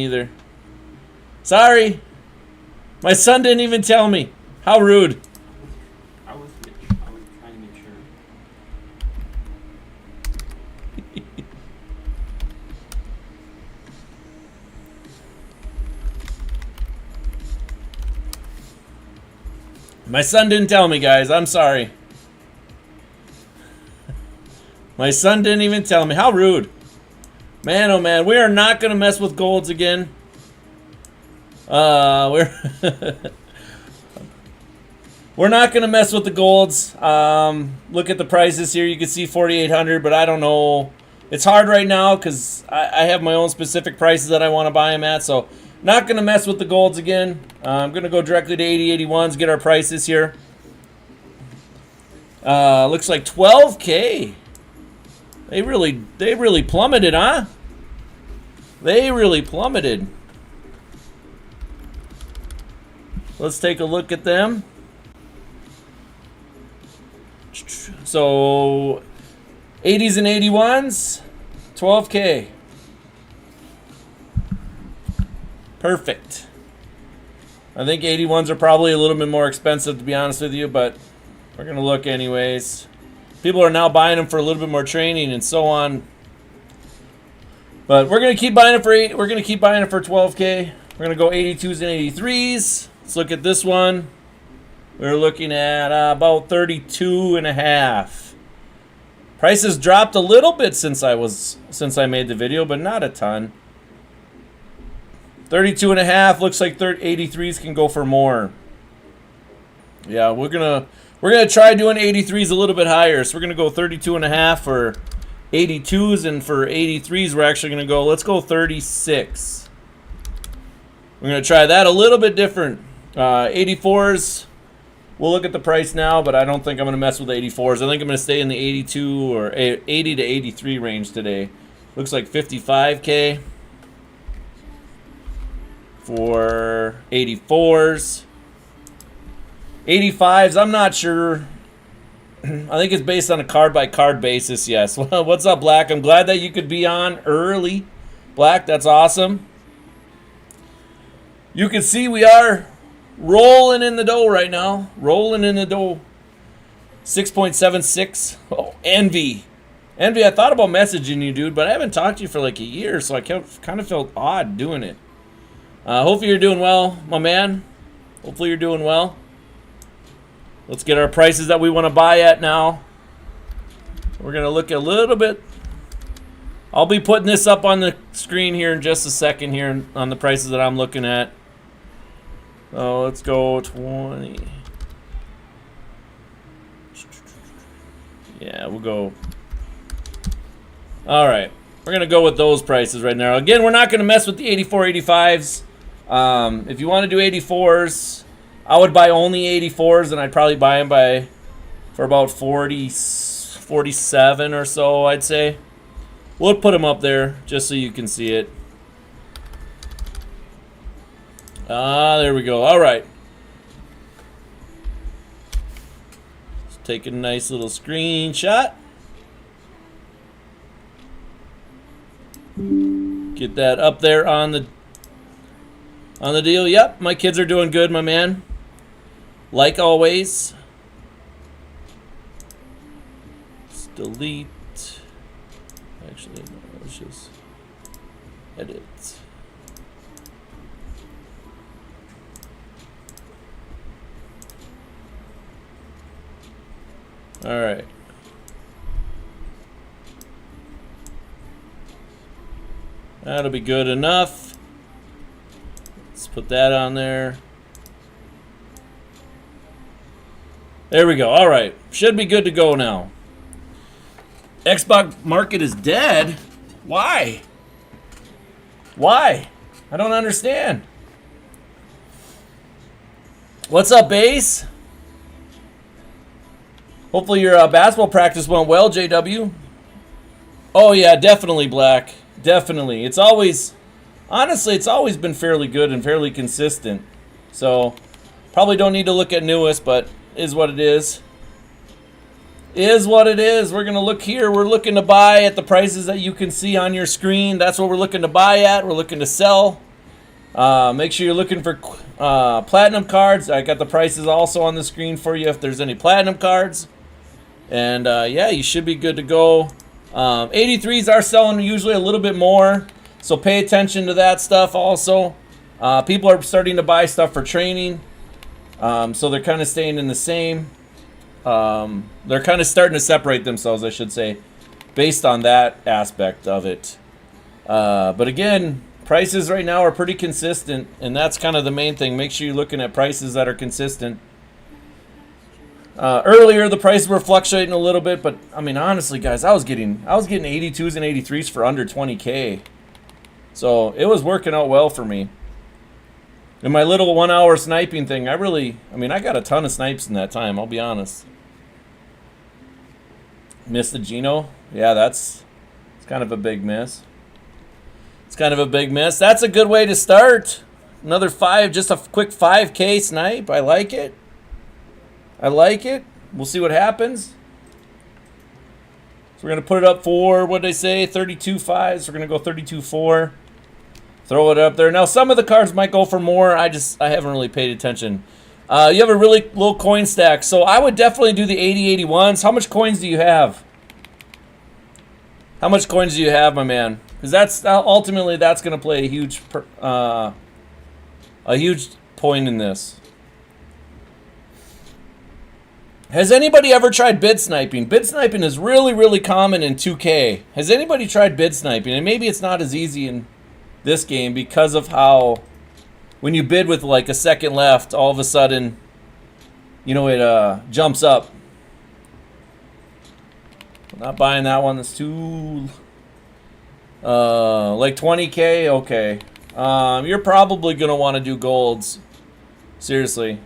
either. Sorry. My son didn't even tell me. How rude. I was trying to make sure. My son didn't tell me, guys. I'm sorry. My son didn't even tell me. How rude. Man, oh man. We are not going to mess with golds again. We're not going to mess with the golds. Look at the prices here. You can see 4,800, but I don't know. It's hard right now because I have my own specific prices that I want to buy them at. So, not going to mess with the golds again. I'm going to go directly to 8081s, get our prices here. Looks like 12K. They really plummeted, huh? They really plummeted. Let's take a look at them. So, 80s and 81s, 12K. Perfect. I think 81s are probably a little bit more expensive, to be honest with you, but we're going to look anyways. People are now buying them for a little bit more training and so on. But we're going to keep buying it for 12K. We're going to go 82s and 83s. Let's look at this one. We're looking at about 32 and a half. Prices dropped a little bit since I made the video, but not a ton. 32 and a half. Looks like 83s can go for more. Yeah, we're gonna try doing 83s a little bit higher. So we're gonna go 32 and a half for 82s, and for 83s we're actually gonna go. Let's go 36. We're gonna try that a little bit different. 84s. We'll look at the price now, but I don't think I'm going to mess with 84s. I think I'm going to stay in the 82 or 80 to 83 range today. Looks like 55K for 84s. 85s, I'm not sure. I think it's based on a card-by-card basis, yes. What's up, Black? I'm glad that you could be on early. Black, that's awesome. You can see we are rolling in the dough right now. Rolling in the dough. 6.76. Oh, Envy. Envy, I thought about messaging you, dude, but I haven't talked to you for like a year, so I kind of felt odd doing it. Hopefully you're doing well, my man. Hopefully you're doing well. Let's get our prices that we want to buy at now. We're going to look a little bit. I'll be putting this up on the screen here in just a second here on the prices that I'm looking at. Oh, let's go 20. Yeah, we'll go. All right. We're going to go with those prices right now. Again, we're not going to mess with the 84, 85s. If you want to do 84s, I would buy only 84s, and I'd probably buy them for about 47 or so, I'd say. We'll put them up there just so you can see it. There we go. All right. Let's take a nice little screenshot. Get that up there on the deal. Yep, my kids are doing good, my man. Like always. Let's delete. Actually, no, let's just edit. All right. That'll be good enough. Let's put that on there. There we go. All right. Should be good to go now. Xbox market is dead? Why? Why? I don't understand. What's up, Base? Hopefully your basketball practice went well, JW. Oh, yeah, definitely, Black. Definitely. It's always, honestly, it's always been fairly good and fairly consistent. So, probably don't need to look at newest, but is what it is. Is what it is. We're going to look here. We're looking to buy at the prices that you can see on your screen. That's what we're looking to buy at. We're looking to sell Make sure you're looking for platinum cards. I got the prices also on the screen for you if there's any platinum cards. And yeah, you should be good to go. 83s are selling usually a little bit more, so pay attention to that stuff also. People are starting to buy stuff for training, so they're kind of staying in the same. They're kind of starting to separate themselves, I should say, based on that aspect of it. But again, prices right now are pretty consistent, and that's kind of the main thing. Make sure you're looking at prices that are consistent. Earlier, the prices were fluctuating a little bit, but I mean, honestly, guys, I was getting 82s and 83s for under 20K, so it was working out well for me. In my little 1 hour sniping thing, I got a ton of snipes in that time. I'll be honest. Missed the Geno, yeah, it's kind of a big miss. It's kind of a big miss. That's a good way to start. Another 5, just a quick 5K snipe. I like it. I like it. We'll see what happens. So we're going to put it up for, what did I say, 32.5. So we're going to go 32.4. Throw it up there. Now, some of the cards might go for more. I haven't really paid attention. You have a really low coin stack. So I would definitely do the 80-81s. How much coins do you have? How much coins do you have, my man? Because that's ultimately that's going to play a huge point in this. Has anybody ever tried bid sniping? Bid sniping is really, really common in 2K. Has anybody tried bid sniping? And maybe it's not as easy in this game because of how when you bid with like a second left, all of a sudden, you know, it jumps up. I'm not buying that one. That's too like 20K. Okay. You're probably gonna want to do golds. Seriously.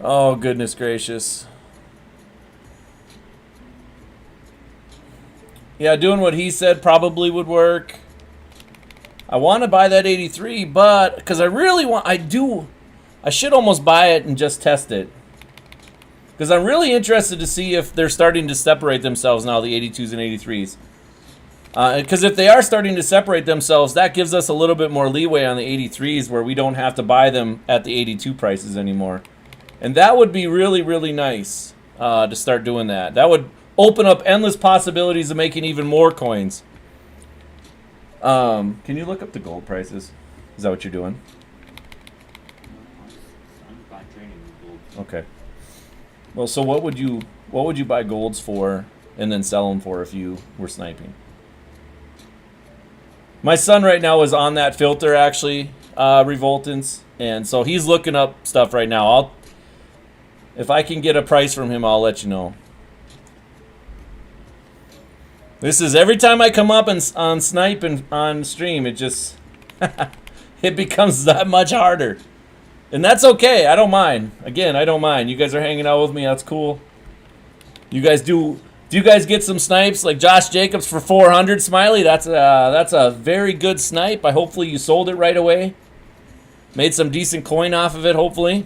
Oh, goodness gracious. Yeah, doing what he said probably would work. I want to buy that 83, but because I should almost buy it and just test it. Because I'm really interested to see if they're starting to separate themselves now, the 82s and 83s. Because if they are starting to separate themselves, that gives us a little bit more leeway on the 83s where we don't have to buy them at the 82 prices anymore. And that would be really, really nice to start doing that. That would open up endless possibilities of making even more coins. Can you look up the gold prices? Is that what you're doing? I'm buying training with gold. Okay. Well, so what would you buy golds for and then sell them for if you were sniping? My son right now is on that filter actually, Revoltants, and so he's looking up stuff right now. If I can get a price from him, I'll let you know. This is every time I come up and on snipe and on stream, it just it becomes that much harder. And that's okay. I don't mind. Again, I don't mind. You guys are hanging out with me. That's cool. You guys do you guys get some snipes like Josh Jacobs for 400, Smiley? That's a very good snipe. Hopefully you sold it right away. Made some decent coin off of it, hopefully.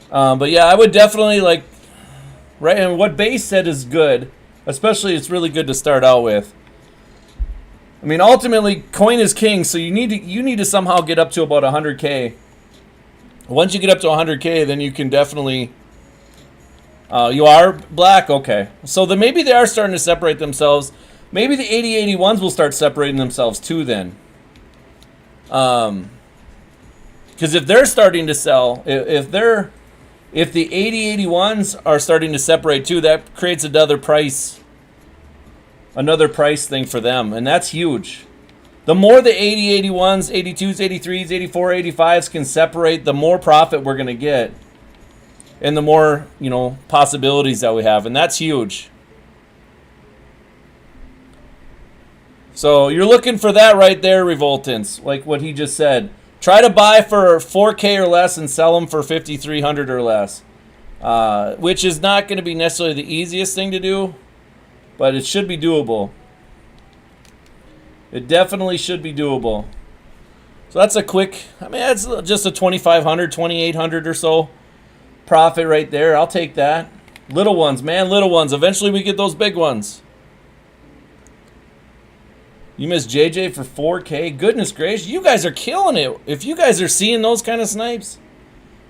But yeah, I would definitely like, right, and what Base said is good, especially it's really good to start out with. I mean, ultimately, coin is king, so you need to somehow get up to about 100K. Once you get up to 100K, then you can definitely. You are black, okay. So then maybe they are starting to separate themselves. Maybe the 80-81s will start separating themselves too then. Because if they're starting to sell, if the 80-81s are starting to separate too, that creates another price thing for them, and that's huge. The more the 80-81s, 82s, 83s, 84, 85s can separate, the more profit we're going to get, and the more, possibilities that we have, and that's huge. So you're looking for that right there, Revoltants, like what he just said. Try to buy for 4K or less and sell them for 5,300 or less, which is not going to be necessarily the easiest thing to do, but it should be doable. It definitely should be doable. So that's a quick, that's just a 2,500, 2,800 or so profit right there. I'll take that. Little ones, man, little ones. Eventually we get those big ones. You missed JJ for 4K. Goodness gracious, you guys are killing it. If you guys are seeing those kind of snipes,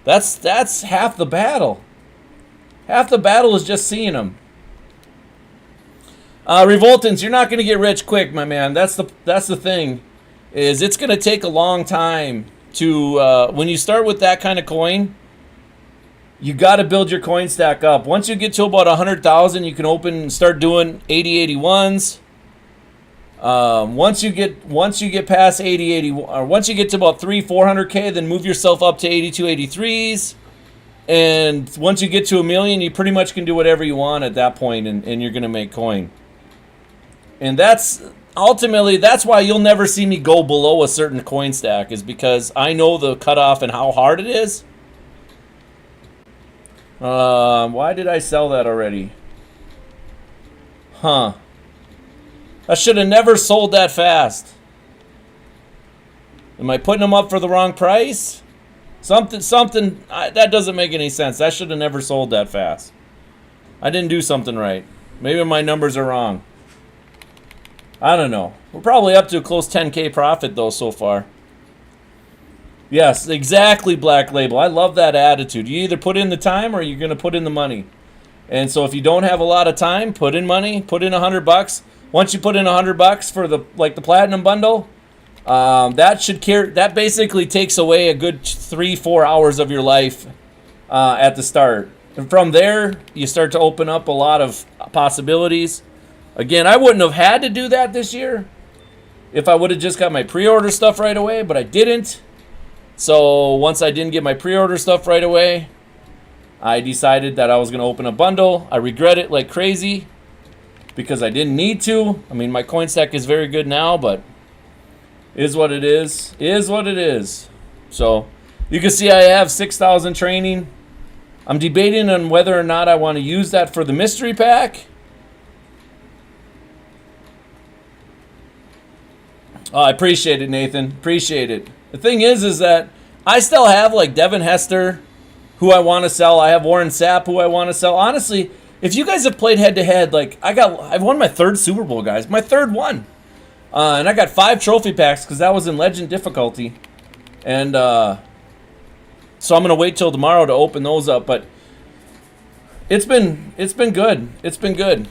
that's half the battle. Half the battle is just seeing them. Revoltants, you're not going to get rich quick, my man. That's the thing. Is it's going to take a long time to when you start with that kind of coin. You got to build your coin stack up. Once you get to about 100,000, you can start doing 8081s. Once you get past 80 or once you get to about 400K, then move yourself up to 8283s. And once you get to 1 million, you pretty much can do whatever you want at that point, and you're going to make coin. And that's ultimately why you'll never see me go below a certain coin stack, is because I know the cutoff and how hard it is. Why did I sell that already? Huh. I should have never sold that fast. Am I putting them up for the wrong price? Something that doesn't make any sense. I should have never sold that fast. I didn't do something right. Maybe my numbers are wrong. I don't know. We're probably up to a close 10K profit though so far. Yes, exactly, Black Label. I love that attitude. You either put in the time or you're going to put in the money. And so if you don't have a lot of time, put in money, put in $100. Once you put in $100 for the platinum bundle, that basically takes away a good 3-4 hours of your life at the start. And from there, you start to open up a lot of possibilities. Again, I wouldn't have had to do that this year if I would have just got my pre-order stuff right away, but I didn't. So once I didn't get my pre-order stuff right away, I decided that I was going to open a bundle. I regret it like crazy because I didn't need to. I mean, my coin stack is very good now, but is what it is. Is what it is. So you can see I have 6,000 training. I'm debating on whether or not I want to use that for the mystery pack. Oh, I appreciate it, Nathan. Appreciate it. The thing is that I still have like Devin Hester, who I want to sell. I have Warren Sapp, who I want to sell. Honestly, if you guys have played head to head, like I've won my 3rd Super Bowl, guys. My 3rd one. And I got 5 trophy packs because that was in legend difficulty. And so I'm gonna wait till tomorrow to open those up. But it's been good. It's been good.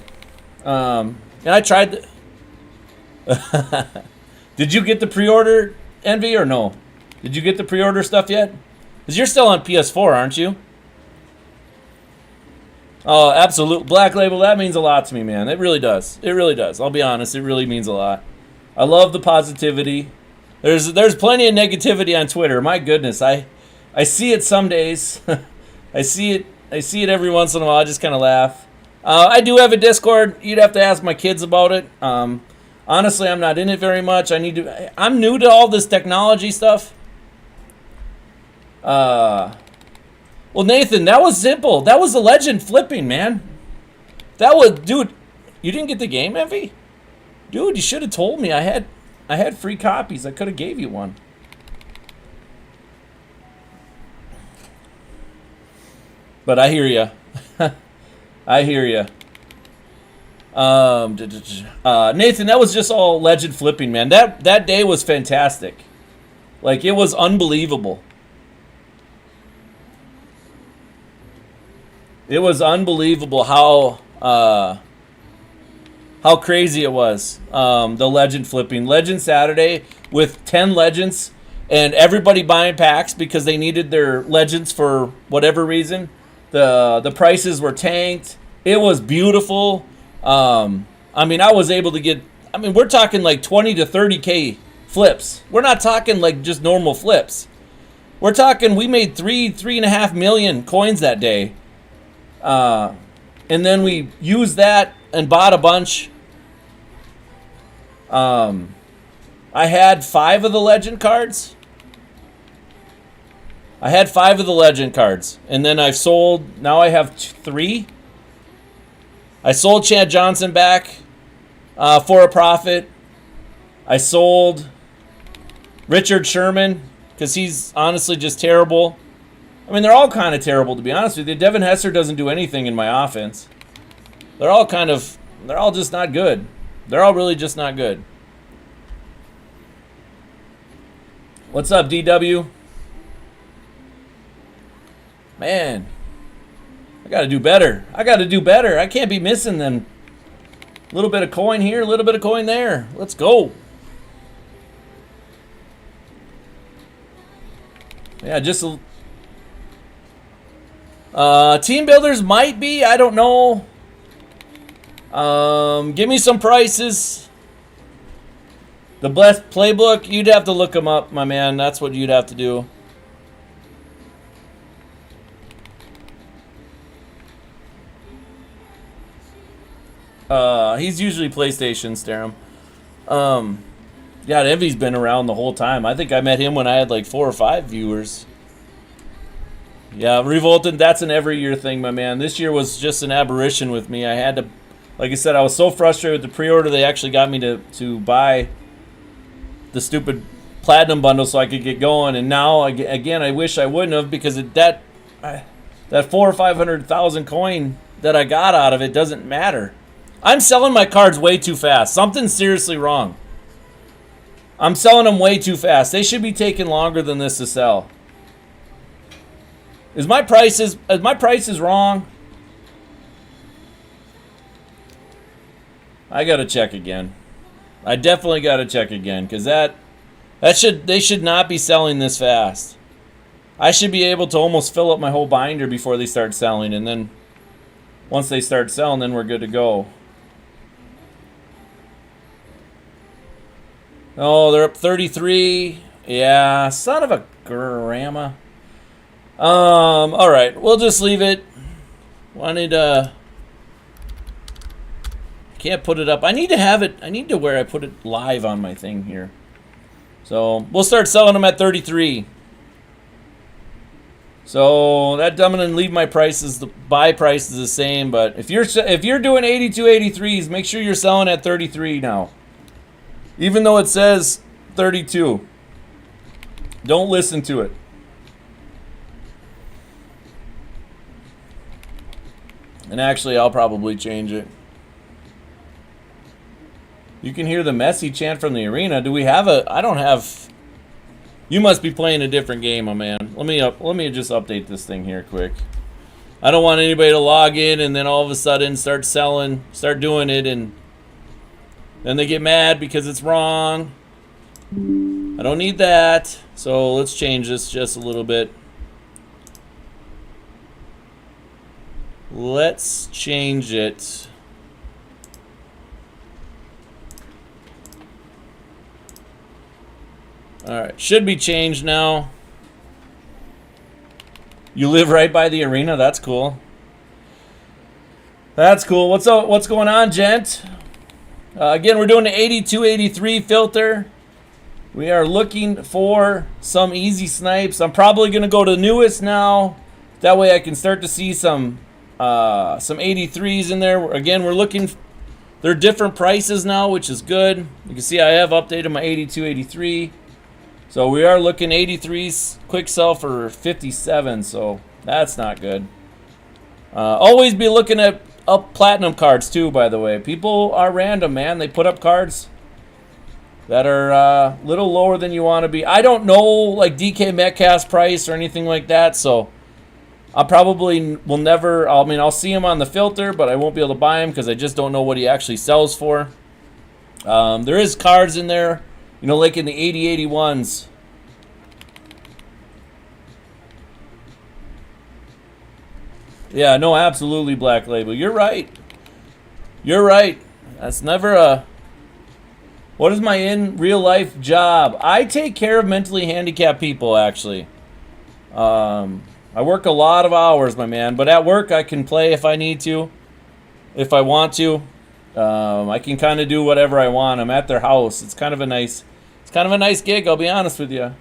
And I tried. Did you get the pre-order, Envy, or no? Did you get the pre-order stuff yet? Because you're still on PS4, aren't you? Oh, absolutely. Black Label, that means a lot to me, man. It really does. It really does. I'll be honest. It really means a lot. I love the positivity. There's plenty of negativity on Twitter. My goodness. I see it some days. I see it every once in a while. I just kind of laugh. I do have a Discord. You'd have to ask my kids about it. Honestly, I'm not in it very much. I'm new to all this technology stuff. Well, Nathan, that was simple. That was a legend flipping, man. Dude, you didn't get the game, Envy? Dude, you should have told me. I had free copies. I could have gave you one. But I hear you. I hear you. Nathan, that was just all legend flipping, man. That day was fantastic. Like, it was unbelievable. It was unbelievable how crazy it was. The legend flipping. Legend Saturday with 10 legends and everybody buying packs because they needed their legends for whatever reason. The prices were tanked. It was beautiful. I mean, I was able to get, we're talking like 20 to 30K flips. We're not talking like just normal flips. We're talking, we made 3.5 million coins that day. And then we used that and bought a bunch. I had 5 of the legend cards. And then I've sold, now I have 3. I sold Chad Johnson back for a profit. I sold Richard Sherman because he's honestly just terrible. I mean, they're all kind of terrible, to be honest with you. Devin Hester doesn't do anything in my offense. They're all just not good. They're all really just not good. What's up, DW? Man, I gotta do better. I gotta do better. I can't be missing them. A little bit of coin here, a little bit of coin there. Let's go. Yeah, just team builders might be. I don't know. Give me some prices. The blessed playbook, you'd have to look them up, my man. That's what you'd have to do. He's usually PlayStation, Starum. Yeah, Envy's been around the whole time. I think I met him when I had like 4 or 5 viewers. Yeah, Revolted, that's an every year thing, my man. This year was just an aberration with me. I had to, like I said, I was so frustrated with the pre-order, they actually got me to buy the stupid platinum bundle so I could get going. And now, again, I wish I wouldn't have, because that 400,000 or 500,000 coin that I got out of it doesn't matter. I'm selling my cards way too fast. Something's seriously wrong. I'm selling them way too fast. They should be taking longer than this to sell. Is my prices wrong? I gotta check again. I definitely gotta check again, because they should not be selling this fast. I should be able to almost fill up my whole binder before they start selling, and then once they start selling, then we're good to go. Oh, they're up 33. Yeah, son of a grandma. All right, we'll just leave it. Can't put it up. I need to have it. I need to where I put it live on my thing here. So we'll start selling them at 33. So that I'm gonna leave my prices. The buy price is the same, but if you're doing 82, 83s, make sure you're selling at 33 now. Even though it says 32, don't listen to it. And actually, I'll probably change it. You can hear the Messi chant from the arena. Do we have a? I don't have. You must be playing a different game, my man. Let me just update this thing here quick. I don't want anybody to log in and then all of a sudden start doing it, and then they get mad because it's wrong. I don't need that. So let's change this just a little bit. Let's change it. Alright, should be changed now. You live right by the arena? That's cool. That's cool. What's up? What's going on, gent? Again, we're doing the 82-83 filter. We are looking for some easy snipes. I'm probably going to go to the newest now. That way I can start to see some 83s in there. Again, we're looking. They're different prices now, which is good. You can see I have updated my 82-83. So we are looking 83s quick sell for 57, so that's not good. Always be looking at up platinum cards too, by the way. People are random, man. They put up cards that are a little lower than you want to be. I don't know like DK Metcalf's price or anything like that, so I probably will never. I mean, I'll see him on the filter, but I won't be able to buy him because I just don't know what he actually sells for. There is cards in there. You know, like in the 80-81s. Yeah, no, absolutely, Black Label. You're right. You're right. That's never a... What is my in real life job? I take care of mentally handicapped people, actually. I work a lot of hours, my man. But at work, I can play if I need to. If I want to. I can kind of do whatever I want. I'm at their house. It's kind of a nice gig, I'll be honest with you.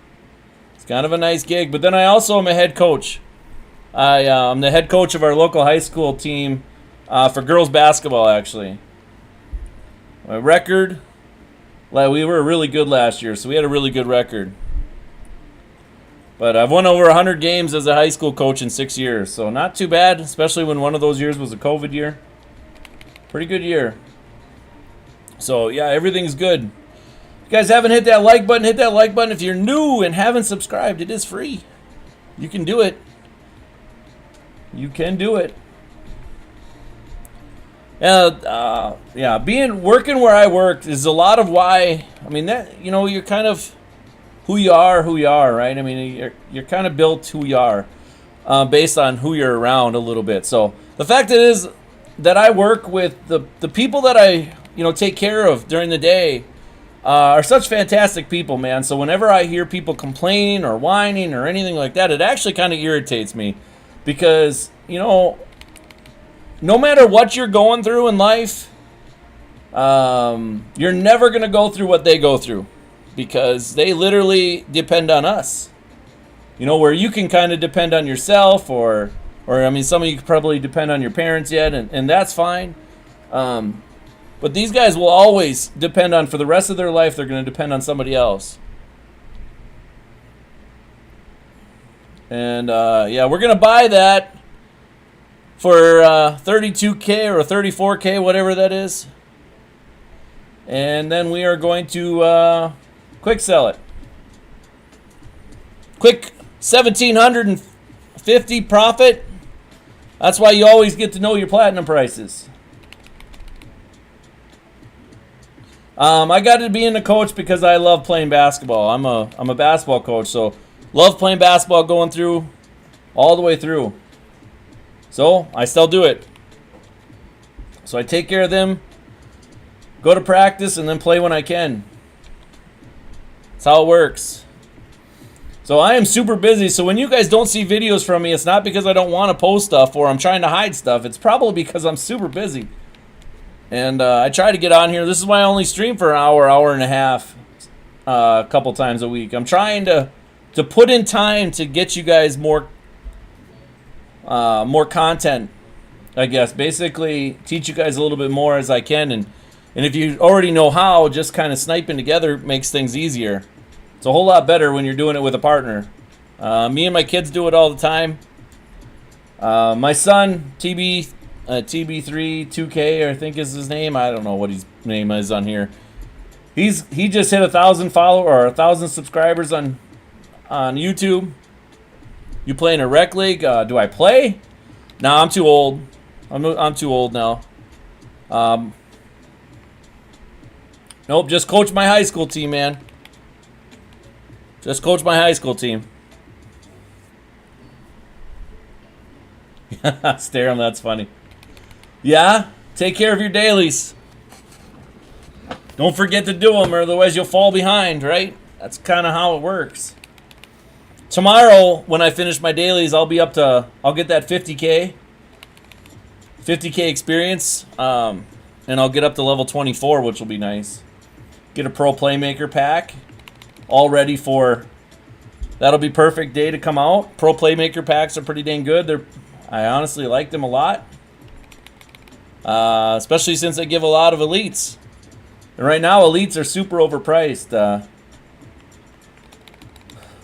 It's kind of a nice gig. But then I also am a head coach. I'm the head coach of our local high school team for girls basketball, actually. My record, we were really good last year, so we had a really good record. But I've won over 100 games as a high school coach in 6 years, so not too bad, especially when one of those years was a COVID year. Pretty good year. So, yeah, everything's good. you guys haven't hit that like button, hit that like button. If you're new and haven't subscribed, it is free. You can do it. You can do it. Yeah, working where I worked is a lot of why. I mean, that, you know, you're kind of who you are, right? I mean, you're kind of built who you are based on who you're around a little bit. So the fact is that I work with the people that I, you know, take care of during the day are such fantastic people, man. So whenever I hear people complaining or whining or anything like that, it actually kind of irritates me because, you know, no matter what you're going through in life, you're never going to go through what they go through because they literally depend on us. You know, where you can kind of depend on yourself or I mean, some of you could probably depend on your parents yet, and that's fine. But these guys will always depend on, for the rest of their life, they're going to depend on somebody else. And, yeah, we're going to buy that for 32K or 34K, whatever that is. And then we are going to quick sell it. Quick 1,750 profit. That's why you always get to know your platinum prices. I got to be in the coach because I love playing basketball. I'm a basketball coach, so love playing basketball going through all the way through. So I still do it. So I take care of them, go to practice, and then play when I can. That's how it works. So I am super busy. So when you guys don't see videos from me, it's not because I don't want to post stuff or I'm trying to hide stuff. It's probably because I'm super busy. And I try to get on here. This is why I only stream for an hour and a half a couple times a week. I'm trying to put in time to get you guys more content, I guess. Basically, teach you guys a little bit more as I can. And if you already know how, just kind of sniping together makes things easier. It's a whole lot better when you're doing it with a partner. Me and my kids do it all the time. My son, TB3 2K, I think is his name. I don't know what his name is on here. He just hit 1,000 or 1,000 subscribers on YouTube. You play in a rec league? Do I play? No, I'm too old. I'm too old now. Nope, just coach my high school team, man. Just coach my high school team. Stare him, that's funny. Yeah, take care of your dailies. Don't forget to do them, or otherwise you'll fall behind, right? That's kind of how it works. Tomorrow, when I finish my dailies, I'll get that 50K experience, and I'll get up to level 24, which will be nice. Get a pro playmaker pack, all ready for. That'll be perfect day to come out. Pro playmaker packs are pretty dang good. I honestly like them a lot. Especially since they give a lot of elites. And right now, elites are super overpriced. But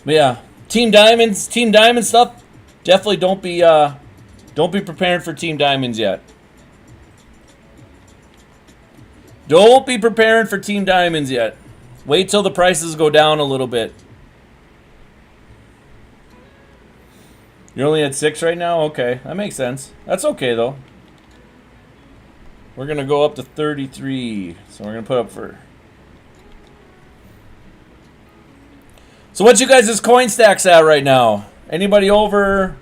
yeah, Team Diamond stuff. Definitely don't be prepared for Team Diamonds yet. Don't be preparing for Team Diamonds yet. Wait till the prices go down a little bit. You're only at 6 right now? Okay, that makes sense. That's okay, though. We're going to go up to 33. So we're going to put up for... So what's you guys' coin stacks at right now? Anybody over...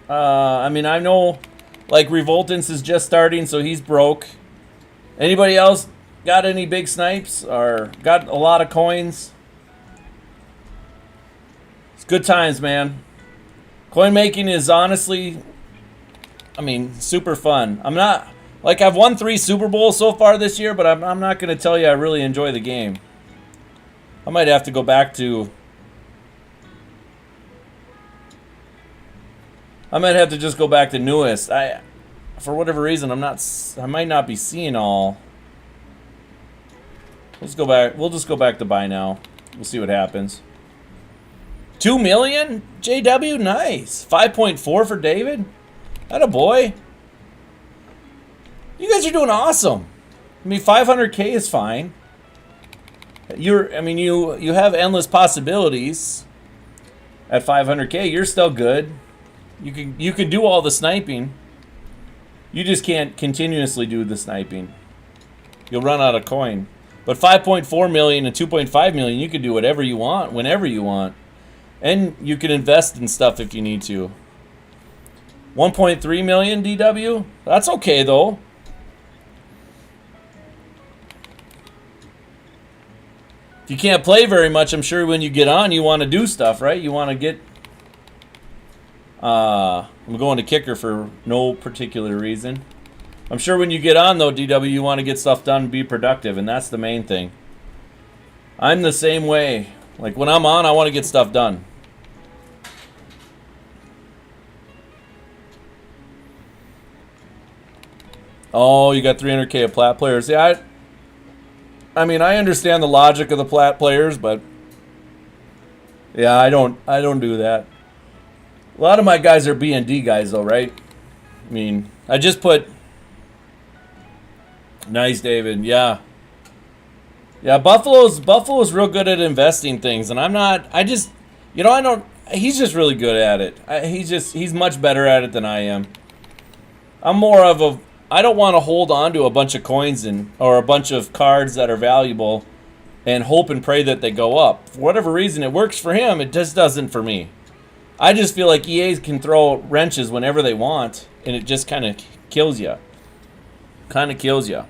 I mean, I know, like, Revoltance is just starting, so he's broke. Anybody else got any big snipes? Or got a lot of coins? It's good times, man. Coin making is honestly, I mean, super fun. I'm not, like, I've won 3 Super Bowls so far this year, but I'm not going to tell you I really enjoy the game. I might have to go back to, I might have to just go back to newest. For whatever reason, I might not be seeing all. Let's go back. We'll just go back to buy now. We'll see what happens. 2 million? JW, nice. 5.4 for David. Atta boy. You guys are doing awesome. I mean, 500K is fine. I mean, you have endless possibilities at 500K. You're still good. You can do all the sniping. You just can't continuously do the sniping. You'll run out of coin. But 5.4 million and 2.5 million, you can do whatever you want, whenever you want. And you can invest in stuff if you need to. 1.3 million DW? That's okay though. If you can't play very much, I'm sure when you get on, you want to do stuff, right? You want to get... I'm going to kicker for no particular reason. I'm sure when you get on, though, DW, you want to get stuff done and be productive, and that's the main thing. I'm the same way. Like, when I'm on, I want to get stuff done. Oh, you got 300K of plat players. Yeah, I mean, I understand the logic of the plat players, but yeah, I don't do that. A lot of my guys are B&D guys, though, right? I mean, I just put... Nice, David. Yeah. Yeah, Buffalo's real good at investing things, and I'm not... I just... You know, I don't... He's just really good at it. He's much better at it than I am. I'm more of a... I don't want to hold on to a bunch of coins or a bunch of cards that are valuable and hope and pray that they go up. For whatever reason, it works for him. It just doesn't for me. I just feel like EA can throw wrenches whenever they want, and it just kind of kills you. Kind of kills you.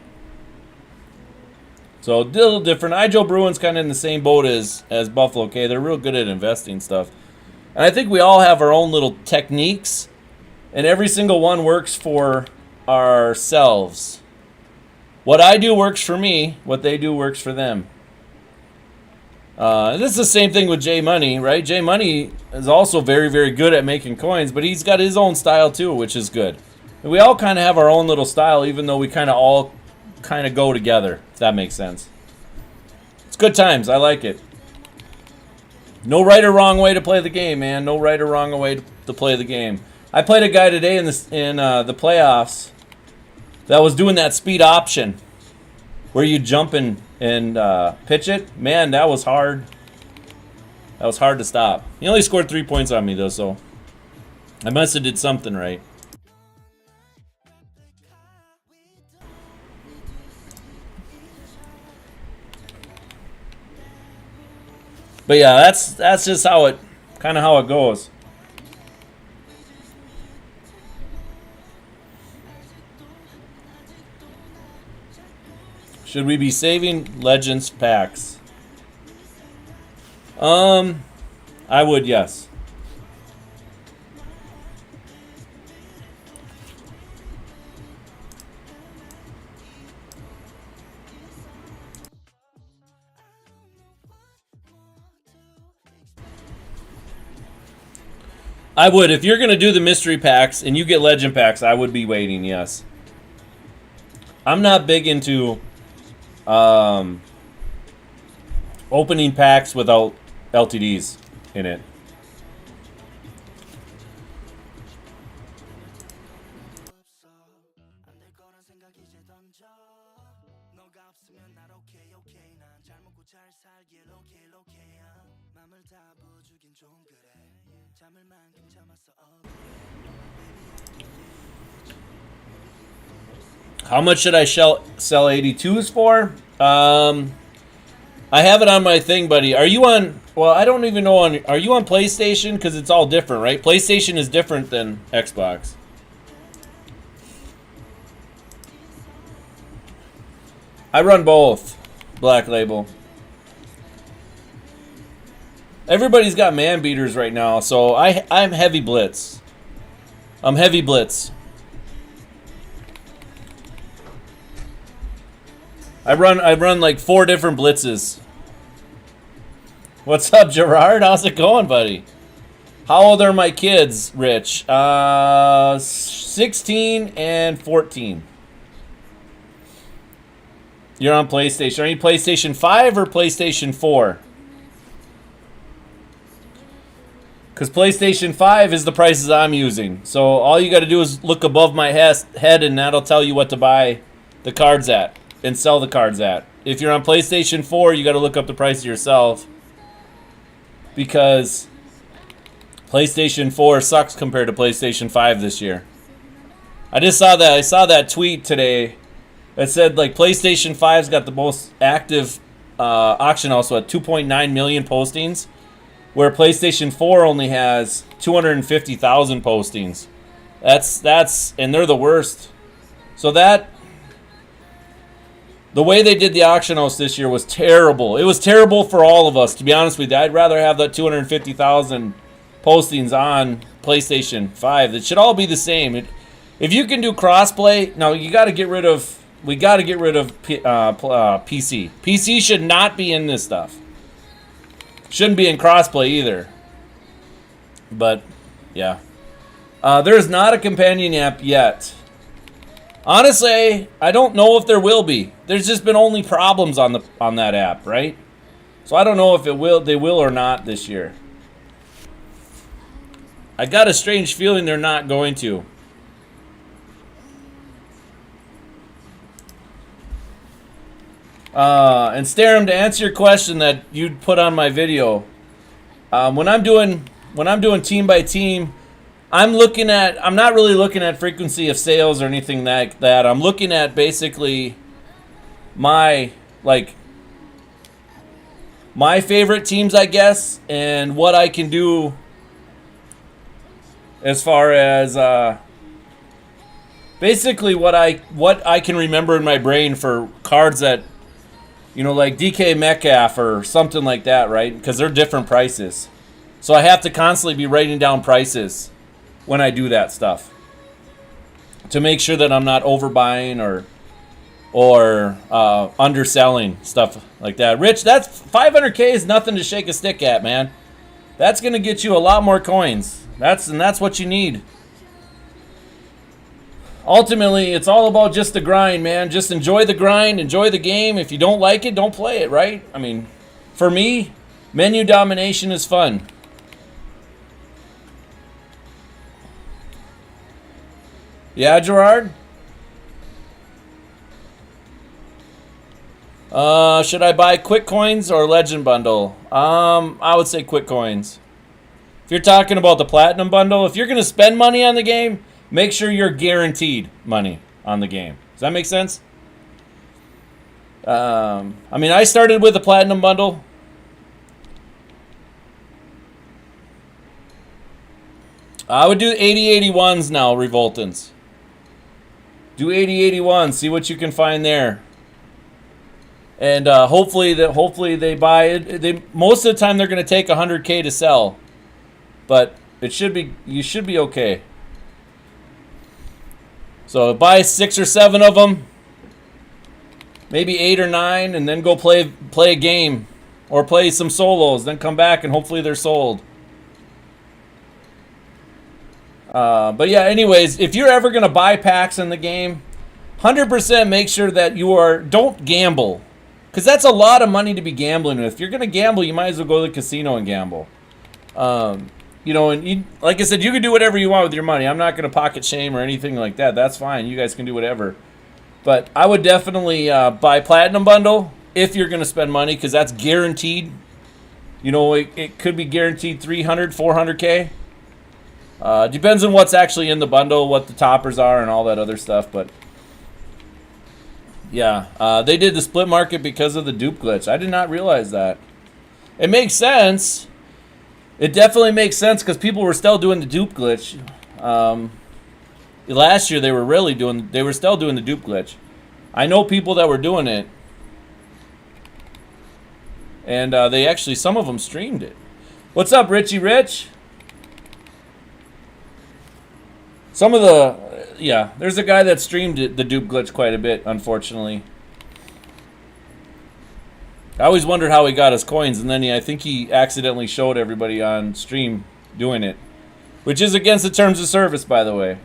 So, a little different. Ijo Bruin's kind of in the same boat as Buffalo, okay? They're real good at investing stuff. And I think we all have our own little techniques, and every single one works for ourselves. What I do works for me. What they do works for them. This is the same thing with J Money, right? J Money is also very, very good at making coins, but he's got his own style too, which is good. And we all kind of have our own little style, even though we kind of all kind of go together, if that makes sense. It's good times. I like it. No right or wrong way to play the game, man. No right or wrong way to play the game. I played a guy today in the playoffs that was doing that speed option where you jump and pitch it. Man, that was hard. That was hard to stop. He only scored 3 points on me, though, so I must have did something right. But yeah, that's just how it goes. Should we be saving Legends packs? I would, yes. I would. If you're going to do the mystery packs and you get legend packs, I would be waiting, yes. I'm not big into opening packs without LTDs in it. How much should I sell 82s for? I have it on my thing, buddy. Are you on... Well, I don't even know on... Are you on PlayStation? Because it's all different, right? PlayStation is different than Xbox. I run both. Black Label. Everybody's got man beaters right now, so I'm heavy blitz. I'm heavy blitz. I run like 4 different blitzes. What's up, Gerard? How's it going, buddy? How old are my kids, Rich? 16 and 14. You're on PlayStation. Are you PlayStation 5 or PlayStation 4? Because PlayStation 5 is the prices I'm using. So all you got to do is look above my head and that'll tell you what to buy the cards at and sell the cards at. if you're on PlayStation 4, you got to look up the price yourself, because PlayStation 4 sucks compared to PlayStation 5 this year. I just saw that. I saw that tweet today that said like PlayStation 5's got the most active auction house at 2.9 million postings, where PlayStation 4 only has 250,000 postings. That's and they're the worst. So that the way they did the auction house this year was terrible. It was terrible for all of us, to be honest with you. I'd rather have that 250,000 postings on PlayStation 5. It should all be the same. If you can do crossplay, no, you got to get rid of. We got to get rid of PC. PC should not be in this stuff. Shouldn't be in crossplay either. But yeah, there is not a companion app yet. Honestly, I don't know if there will be. There's just been only problems on that app, right? So I don't know if they will or not this year. I got a strange feeling they're not going to. And Starum, to answer your question that you'd put on my video, when I'm doing team by team, I'm not really looking at frequency of sales or anything like that. I'm looking at basically my favorite teams, I guess, and what I can do as far as basically what I can remember in my brain for cards that, like DK Metcalf or something like that, right? Because they're different prices. So I have to constantly be writing down prices when I do that stuff to make sure that I'm not overbuying or underselling, stuff like that. Rich, that's 500K is nothing to shake a stick at, man. That's going to get you a lot more coins. That's what you need. Ultimately, it's all about just the grind, man. Just enjoy the grind, enjoy the game. If you don't like it, don't play it, right? I mean, for me, menu domination is fun. Yeah, Gerard? Should I buy quick coins or legend bundle? I would say quick coins. If you're talking about the platinum bundle, if you're going to spend money on the game, make sure you're guaranteed money on the game. Does that make sense? I mean, I started with the platinum bundle. I would do 80-81s now, Revoltants. Do 80-81, see what you can find there. And hopefully they buy it. Most of the time they're going to take 100K to sell. But you should be okay. So buy 6 or 7 of them, maybe 8 or 9, and then go play a game or play some solos. Then come back and hopefully they're sold. But yeah, anyways, if you're ever gonna buy packs in the game, 100% make sure that don't gamble, because that's a lot of money to be gambling with. If you're gonna gamble, you might as well go to the casino and gamble. Like I said, you can do whatever you want with your money. I'm not going to pocket shame or anything like that. That's fine. You guys can do whatever. But I would definitely buy Platinum Bundle if you're going to spend money, because that's guaranteed. It could be guaranteed 300, 400K. Depends on what's actually in the bundle, what the toppers are, and all that other stuff. But yeah, they did the split market because of the dupe glitch. I did not realize that. It makes sense. It definitely makes sense because people were still doing the dupe glitch. Last year they were still doing the dupe glitch. I know people that were doing it, and they actually, some of them streamed it. What's up, Richie Rich? There's a guy that streamed the dupe glitch quite a bit, unfortunately. I always wondered how he got his coins, and then I think he accidentally showed everybody on stream doing it, which is against the terms of service, by the way.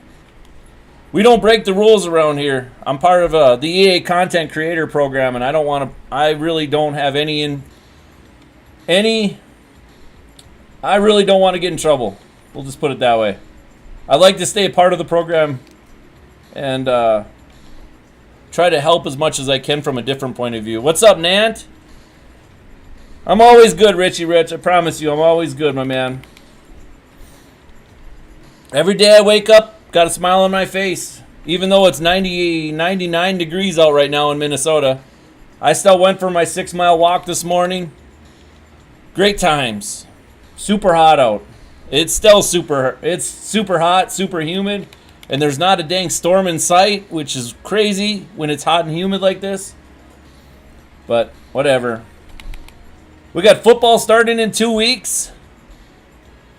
We don't break the rules around here. I'm part of the EA content creator program, and I really don't have I really don't want to get in trouble. We'll just put it that way. I like to stay a part of the program, and try to help as much as I can from a different point of view. What's up, Nant? I'm always good, Richie Rich. I promise you, I'm always good, my man. Every day I wake up, got a smile on my face. Even though it's 99 degrees out right now in Minnesota. I still went for my 6-mile walk this morning. Great times. Super hot out. It's still super hot, super humid. And there's not a dang storm in sight, which is crazy when it's hot and humid like this. But whatever. We got football starting in 2 weeks.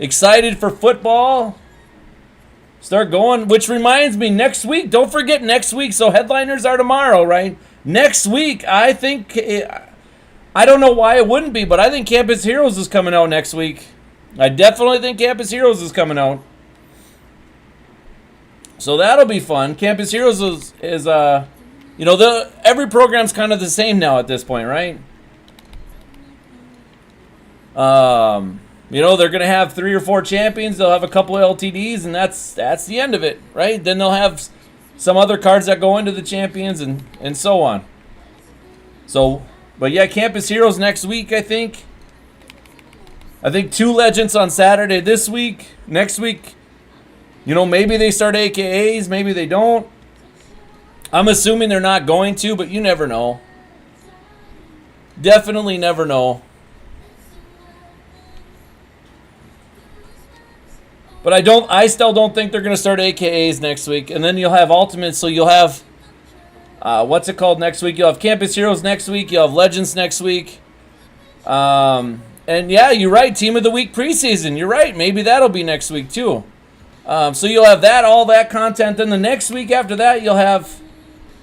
Excited for football. Start going, which reminds me, next week, don't forget next week. So headliners are tomorrow, right? Next week, I think, I don't know why it wouldn't be, but I think Campus Heroes is coming out next week. I definitely think Campus Heroes is coming out. So that'll be fun. Campus Heroes is you know, every program's kind of the same now at this point, right? You know, they're gonna have 3 or 4 champions. They'll have a couple of LTDs, and that's the end of it, right? Then they'll have some other cards that go into the champions, and so on. So, but yeah, Campus Heroes next week, I think. I think 2 Legends on Saturday this week. Next week, you know, maybe they start AKAs, maybe they don't. I'm assuming they're not going to, but you never know. Definitely never know. But I still don't think they're going to start AKAs next week. And then you'll have Ultimates, so you'll have, what's it called next week? You'll have Campus Heroes next week. You'll have Legends next week. And yeah, you're right, Team of the Week preseason. You're right, maybe that'll be next week too. So you'll have that, all that content. Then the next week after that, you'll have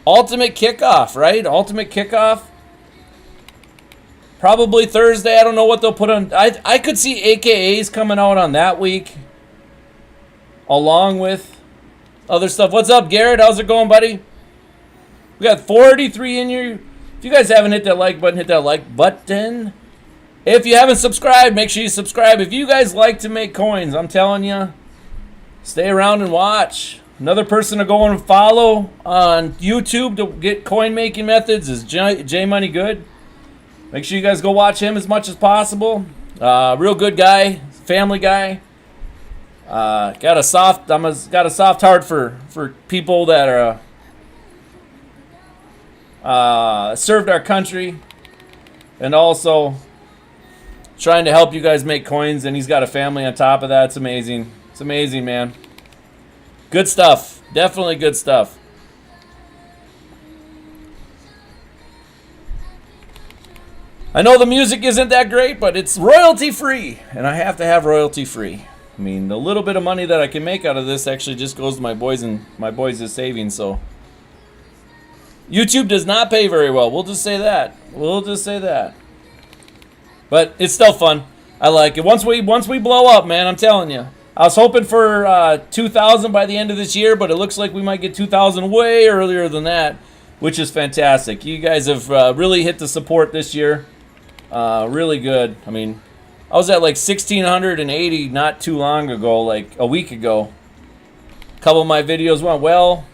Ultimate Kickoff, right? Ultimate Kickoff. Probably Thursday. I don't know what they'll put on. I could see AKAs coming out on that week, along with other stuff. What's up, Garrett? How's it going, buddy? We got 43 in here. If you guys haven't hit that like button, hit that like button. If you haven't subscribed, make sure you subscribe. If you guys like to make coins, I'm telling you, stay around and watch. Another person to go and follow on YouTube to get coin making methods is J Money Good. Make sure you guys go watch him as much as possible. Real good guy, family guy. Got a soft heart for people that are served our country, and also trying to help you guys make coins. And he's got a family on top of that. It's amazing. It's amazing, man. Good stuff. Definitely good stuff. I know the music isn't that great, but it's royalty free, and I have to have royalty free. I mean, the little bit of money that I can make out of this actually just goes to my boys and my boys' savings. So YouTube does not pay very well. We'll just say that. We'll just say that. But it's still fun. I like it. Once we blow up, man, I'm telling you. I was hoping for 2,000 by the end of this year, but it looks like we might get 2,000 way earlier than that, which is fantastic. You guys have really hit the support this year. Really good. I mean, I was at like 1,680 not too long ago, like a week ago. A couple of my videos went well.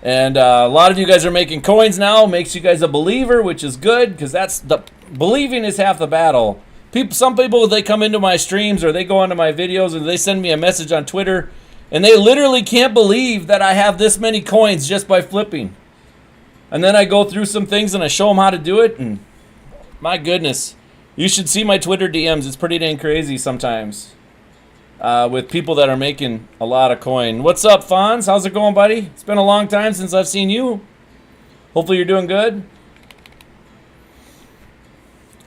And a lot of you guys are making coins now. Makes you guys a believer, which is good, because that's the believing is half the battle. Some people, they come into my streams or they go onto my videos and they send me a message on Twitter, and they literally can't believe that I have this many coins just by flipping. And then I go through some things and I show them how to do it, and my goodness, you should see my Twitter DMs. It's pretty dang crazy sometimes with people that are making a lot of coin. What's up, Fonz? How's it going, buddy? It's been a long time since I've seen you. Hopefully you're doing good.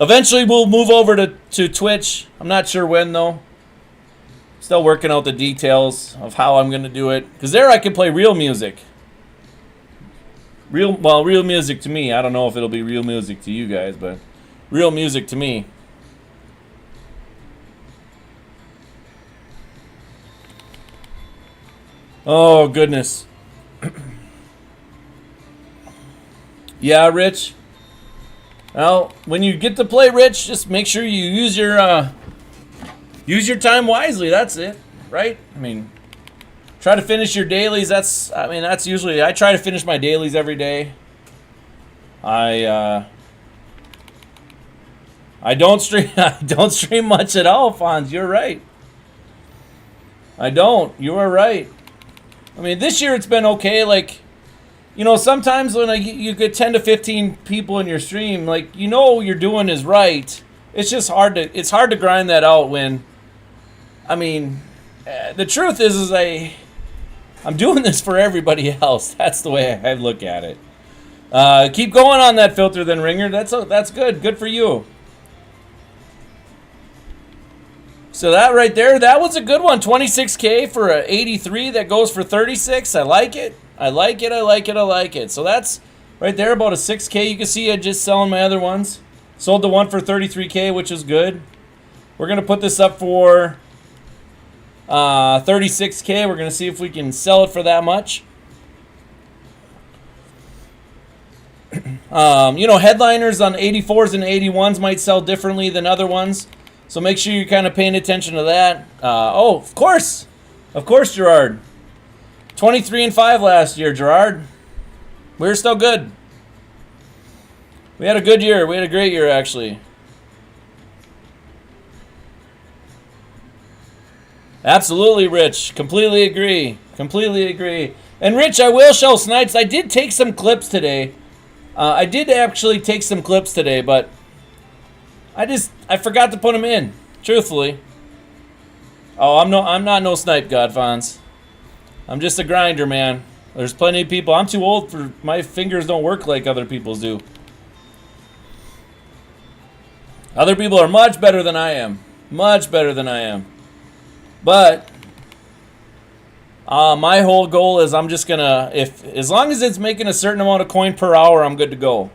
Eventually we'll move over to Twitch. I'm not sure when, though. Still working out the details of how I'm going to do it. Because there I can play real music. Real music to me. I don't know if it'll be real music to you guys, but real music to me. Oh, goodness. Yeah, Rich. Well, when you get to play, Rich, just make sure you use your time wisely. That's it, right? I mean, Try to finish your dailies. That's usually, I try to finish my dailies every day. I don't stream. I don't stream much at all, Fonz. You're right. I don't. You are right. I mean, this year it's been okay. Like, you know, sometimes when you get 10 to 15 people in your stream, like, you know what you're doing is right. It's just hard to grind that out when, I mean, the truth is I'm doing this for everybody else. That's the way I look at it. Keep going on that filter then, Ringer. That's good. Good for you. So that right there, that was a good one. 26K for a 83 that goes for 36. I like it. I like it. So that's right there, about a 6K. You can see I just selling my other ones. Sold the one for 33K, which is good. We're going to put this up for 36K. We're going to see if we can sell it for that much. You know, headliners on 84s and 81s might sell differently than other ones. So make sure you're kind of paying attention to that. Oh, of course, Gerard. 23-5 last year, Gerard. We were still good. We had a good year. We had a great year, actually. Absolutely, Rich. Completely agree. And Rich, I will show Snipes. I did take some clips today. I did actually take some clips today, but I forgot to put them in, truthfully. Oh, I'm not no snipe god, Fonz. I'm just a grinder, man. There's plenty of people. I'm too old for, my fingers don't work like other people's do. Other people are much better than I am. But my whole goal is I'm just gonna, as long as it's making a certain amount of coin per hour, I'm good to go.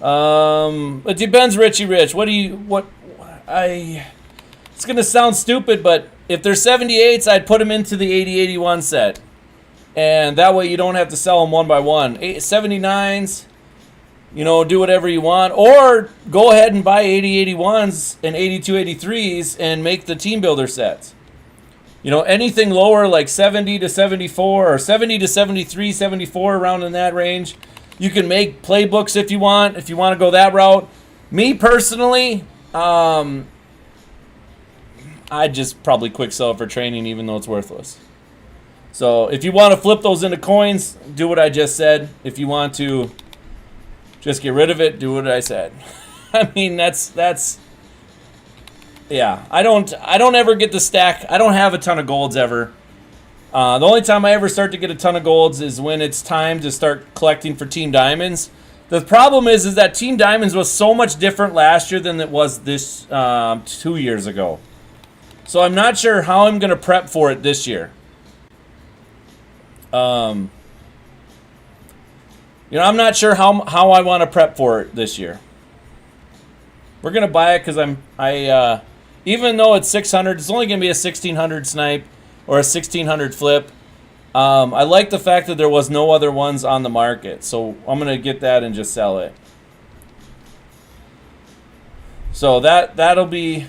It depends, Richie Rich. It's gonna sound stupid, but if they're 78s, I'd put them into the 80-81 set. And that way you don't have to sell them one by one. 79s, you know, do whatever you want. Or go ahead and buy 80-81s and 82-83s and make the team builder sets. You know, anything lower like 70 to 74 or 70 to 73, 74, around in that range. You can make playbooks if you want to go that route. Me personally, I'd just probably quick sell it for training even though it's worthless. So if you want to flip those into coins, do what I just said. If you want to just get rid of it, do what I said. I mean, that's yeah. I don't ever get to stack. I don't have a ton of golds ever. The only time I ever start to get a ton of golds is when it's time to start collecting for Team Diamonds. The problem is that Team Diamonds was so much different last year than it was this 2 years ago. So I'm not sure how I'm going to prep for it this year. You know, I'm not sure how I want to prep for it this year. We're going to buy it because even though it's 600, it's only going to be a 1600 snipe or a 1600 flip. I like the fact that there was no other ones on the market, so I'm going to get that and just sell it. So that'll be,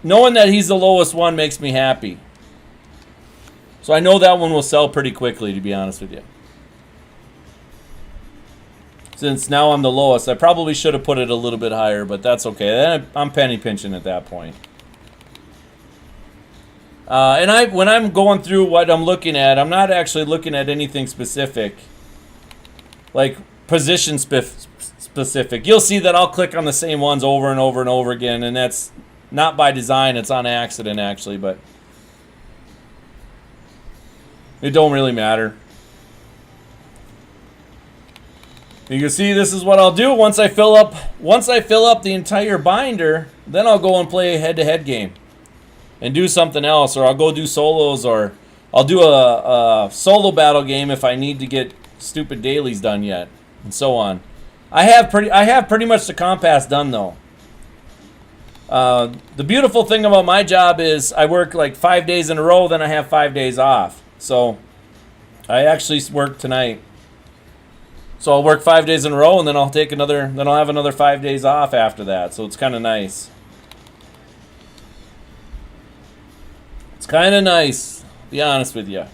knowing that he's the lowest one makes me happy. So I know that one will sell pretty quickly, to be honest with you. Since now I'm the lowest, I probably should have put it a little bit higher, but that's okay. Then I'm penny pinching at that point. And when I'm going through what I'm looking at, I'm not actually looking at anything specific, like position specific. You'll see that I'll click on the same ones over and over and over again, and that's not by design. It's on accident, actually, but it don't really matter. You can see this is what I'll do once I fill up the entire binder. Then I'll go and play a head-to-head game and do something else, or I'll go do solos, or I'll do a solo battle game if I need to get stupid dailies done yet, and so on. I have pretty much the compass done though. The beautiful thing about my job is I work like 5 days in a row, then I have 5 days off. So I actually work tonight. So I'll work 5 days in a row, and then I'll have another 5 days off after that. So it's kind of nice. It's kind of nice, to be honest with you. And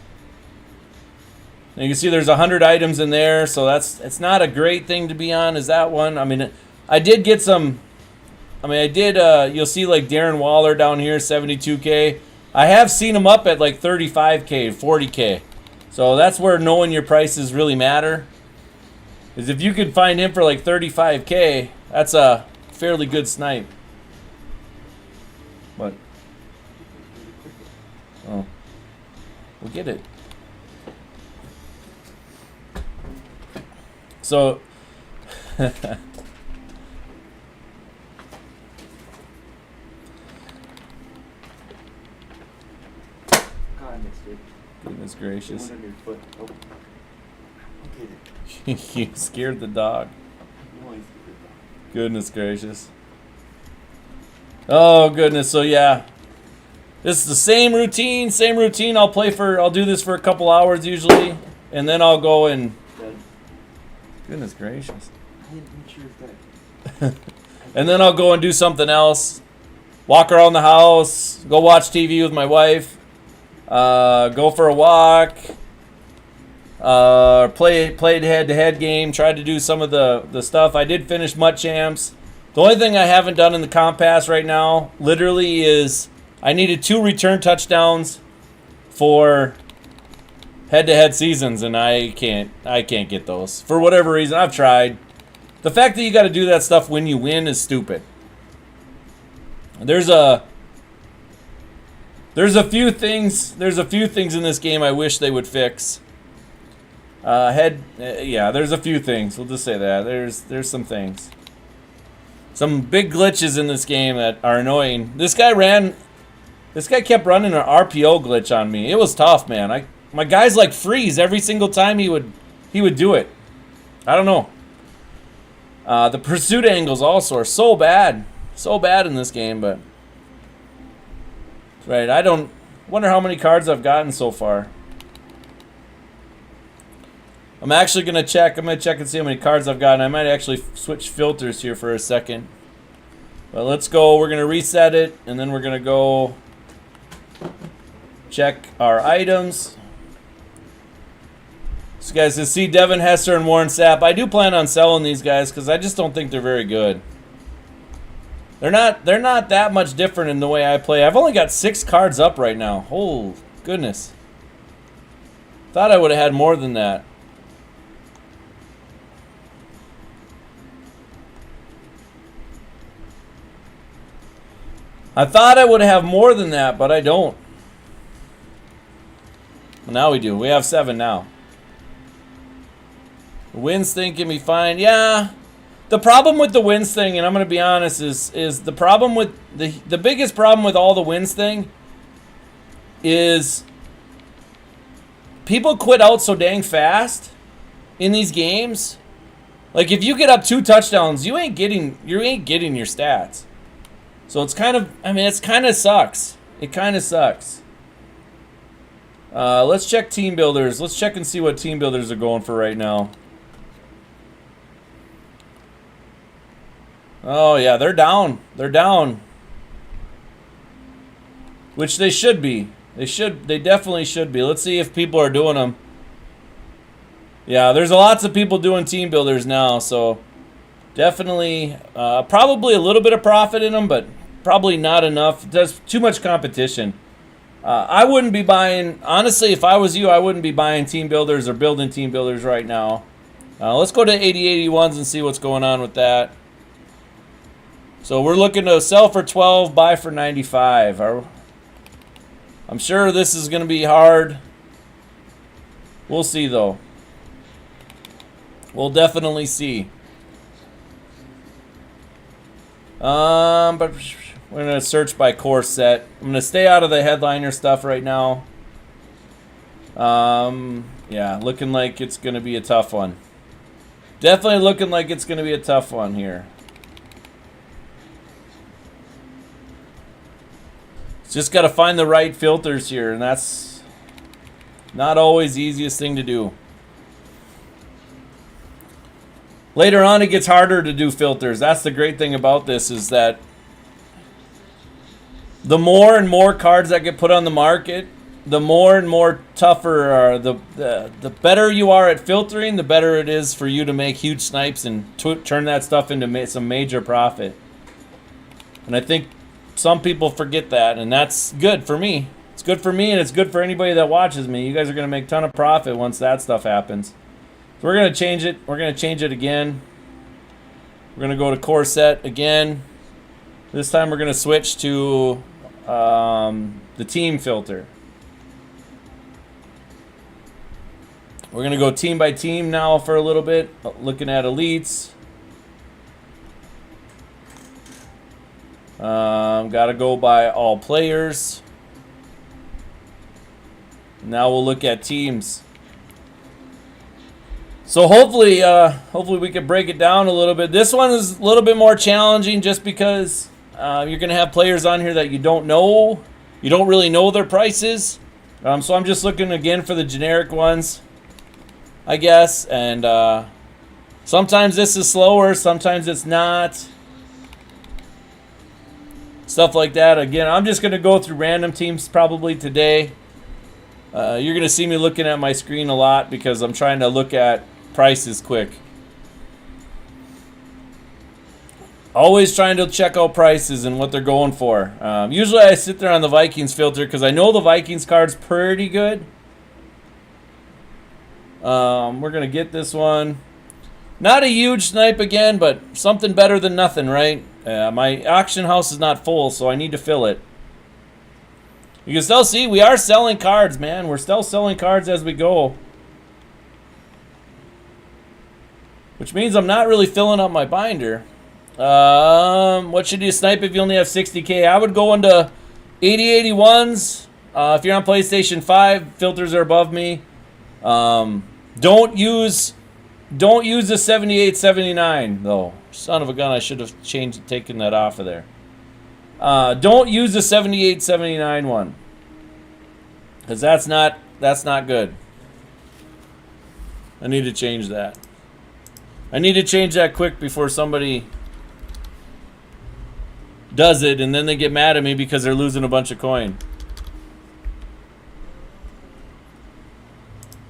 you can see there's 100 items in there, so it's not a great thing to be on, is that one. I mean, I did get some, you'll see like Darren Waller down here, 72K. I have seen him up at like 35K, 40K. So that's where knowing your prices really matter. Because if you could find him for like 35K, that's a fairly good snipe. What? Oh. We'll get it. So... God, I missed it. Goodness It gracious. went under your foot. Oh. Okay. You scared the dog. No, he's a good dog. Goodness gracious. Oh goodness, so yeah. This is the same routine. I'll do this for a couple hours usually. And then I'll go and... Dead. Goodness gracious. I didn't make sure it's dead. And then I'll go and do something else. Walk around the house. Go watch TV with my wife. Go for a walk. Play head-to-head game. Try to do some of the stuff. I did finish Mutt Champs. The only thing I haven't done in the Comp Pass right now, literally, is I needed 2 return touchdowns for head-to-head seasons, and I can't get those for whatever reason. I've tried. The fact that you got to do that stuff when you win is stupid. There's a few things in this game I wish they would fix. Yeah, there's a few things. We'll just say that. There's some things. Some big glitches in this game that are annoying. This guy kept running an RPO glitch on me. It was tough, man. My guys like freeze every single time he would do it. I don't know. The pursuit angles also are so bad in this game, but right. I don't wonder how many cards I've gotten so far. I'm actually gonna check. I'm gonna check and see how many cards I've gotten. I might actually switch filters here for a second. But let's go. We're gonna reset it, and then we're gonna go check our items. So guys, to see Devin Hester and Warren Sapp, I do plan on selling these guys because I just don't think they're very good. They're not that much different in the way I play. I've only got 6 cards up right now. Oh goodness. Thought I would have had more than that. I thought I would have more than that, but I don't. Well, now we do. We have 7 now. The wins thing can be fine. Yeah. The problem with the wins thing, and I'm going to be honest, is the problem with the biggest problem with all the wins thing is people quit out so dang fast in these games. Like if you get up 2 touchdowns, you ain't getting your stats. So it's kind of, it's kind of sucks. It kind of sucks. Let's check team builders. Let's check and see what team builders are going for right now. Oh yeah, they're down. They're down. Which they should be. They definitely should be. Let's see if people are doing them. Yeah, there's lots of people doing team builders now, so definitely probably a little bit of profit in them, but probably not enough. There's too much competition. I wouldn't be buying, honestly, if I was you, I wouldn't be buying team builders or building team builders right now. Let's go to 8081s and see what's going on with that. So we're looking to sell for 12, buy for 95. I'm sure this is going to be hard. We'll see, though. We'll definitely see. But we're going to search by core set. I'm going to stay out of the headliner stuff right now. Yeah, looking like it's going to be a tough one. Definitely looking like it's going to be a tough one here. Just got to find the right filters here, and that's not always the easiest thing to do. Later on, it gets harder to do filters. That's the great thing about this, is that the more and more cards that get put on the market, the more and more tougher are the better you are at filtering, the better it is for you to make huge snipes and turn that stuff into some major profit. And I think some people forget that, and that's good for me. It's good for me, and it's good for anybody that watches me. You guys are going to make a ton of profit once that stuff happens. So we're going to change it. We're going to change it again. We're going to go to core set again. This time we're going to switch to the team filter. We're going to go team by team now for a little bit, looking at elites. Got to go by all players. Now we'll look at teams. So hopefully we can break it down a little bit. This one is a little bit more challenging just because you're going to have players on here that you don't know. You don't really know their prices. So I'm just looking again for the generic ones, I guess. And sometimes this is slower, sometimes it's not. Stuff like that. Again, I'm just going to go through random teams probably today. You're going to see me looking at my screen a lot because I'm trying to look at prices quick. Always trying to check out prices and what they're going for. Usually I sit there on the Vikings filter because I know the Vikings card's pretty good. We're going to get this one. Not a huge snipe again, but something better than nothing, right? My auction house is not full, so I need to fill it. You can still see we are selling cards, man. We're still selling cards as we go. Which means I'm not really filling up my binder. What should you snipe if you only have 60K? I would go into 8081s. If you're on PlayStation 5, filters are above me. Don't use the 7879 though. Son of a gun, I should have taken that off of there. Don't use the 7879 one. Because that's not good. I need to change that. I need to change that quick before somebody does it and then they get mad at me because they're losing a bunch of coin.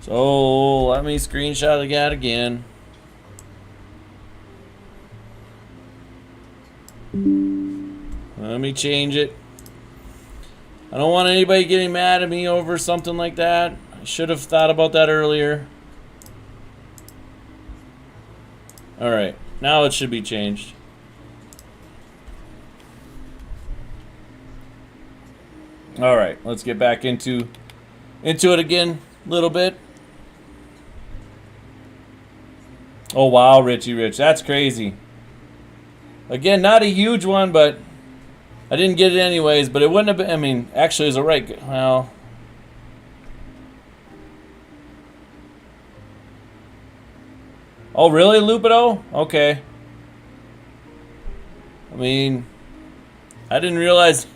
So let me screenshot that again. Let me change it. I don't want anybody getting mad at me over something like that. I should have thought about that earlier. Alright, now it should be changed. Alright, let's get back into it again a little bit. Oh wow, Richie Rich, that's crazy. Again, not a huge one, but I didn't get it anyways, but it wouldn't have been, I mean, actually it was alright. Well, oh really, Lupido? Okay. I mean, I didn't realize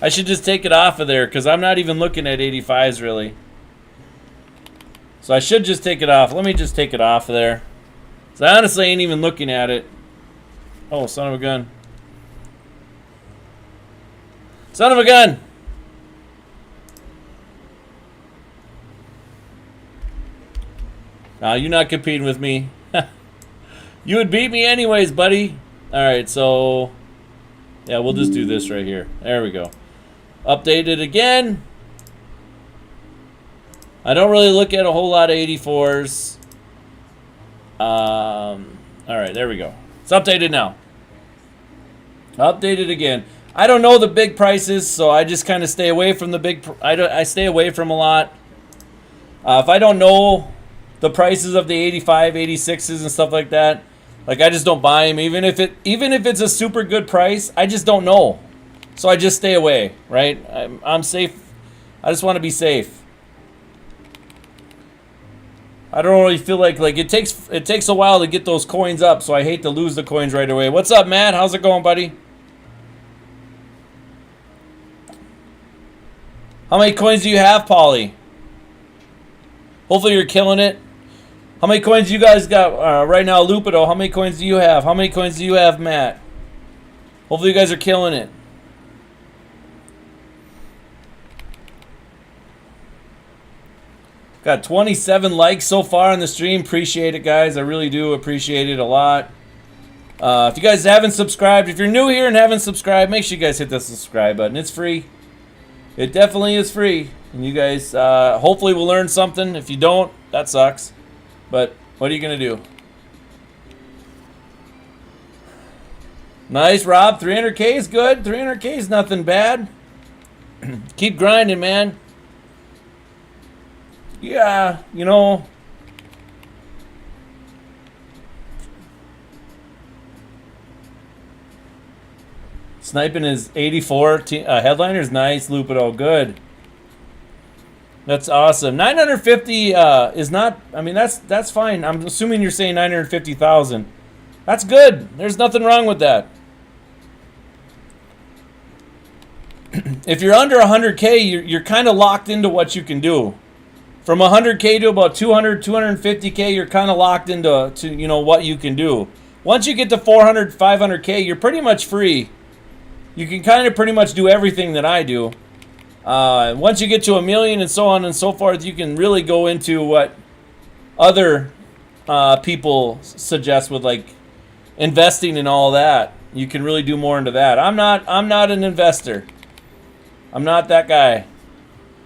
I should just take it off of there because I'm not even looking at 85s really. So I should just take it off. Let me just take it off of there. So I honestly ain't even looking at it. Oh, son of a gun. Son of a gun! Nah, you're not competing with me. You would beat me anyways, buddy. Alright, so yeah, we'll just do this right here. There we go. Update it again. I don't really look at a whole lot of 84s. Alright, there we go. It's updated now. Updated again. I don't know the big prices, so I just kind of stay away from the big. I stay away from a lot. If I don't know the prices of the 85, 86s and stuff like that, like I just don't buy them. Even if it's a super good price, I just don't know, so I just stay away. Right? I'm safe. I just want to be safe. I don't really feel like it takes a while to get those coins up, so I hate to lose the coins right away. What's up, Matt? How's it going, buddy? How many coins do you have, Polly? Hopefully you're killing it. How many coins you guys got right now, Lupido? How many coins do you have? How many coins do you have, Matt? Hopefully you guys are killing it. Got 27 likes so far on the stream. Appreciate it, guys. I really do appreciate it a lot. If you guys haven't subscribed, if you're new here and haven't subscribed, make sure you guys hit the subscribe button. It's free. It definitely is free. And you guys hopefully will learn something. If you don't, that sucks. But what are you going to do? Nice, Rob. 300K is good. 300K is nothing bad. Keep grinding, man. Yeah, you know. Sniping is 84. Headliner's nice. Loop it all good. That's awesome. 950 is not. I mean, that's fine. I'm assuming you're saying 950,000. That's good. There's nothing wrong with that. If you're under 100K, you're kind of locked into what you can do. From 100K to about 200, 250K, you're kind of locked into you know what you can do. Once you get to 400, 500K, you're pretty much free. You can kind of pretty much do everything that I do. Once you get to 1 million and so on and so forth, you can really go into what other people suggest with like investing and all that. You can really do more into that. I'm not an investor. I'm not that guy.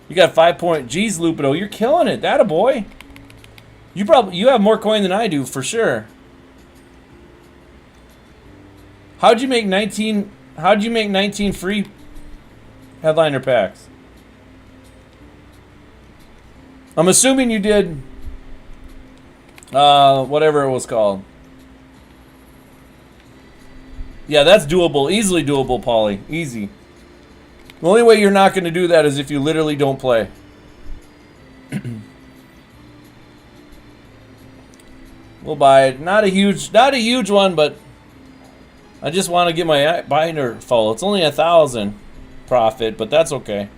You got 5 point. Geez, Lupido, you're killing it. That a boy. You have more coin than I do for sure. How'd you make 19? How'd you make 19 free headliner packs? I'm assuming you did whatever it was called. Yeah, that's doable. Easily doable, Paulie. Easy. The only way you're not going to do that is if you literally don't play. We'll buy it. Not a huge one, but I just want to get my binder full. It's only 1,000 profit, but that's okay.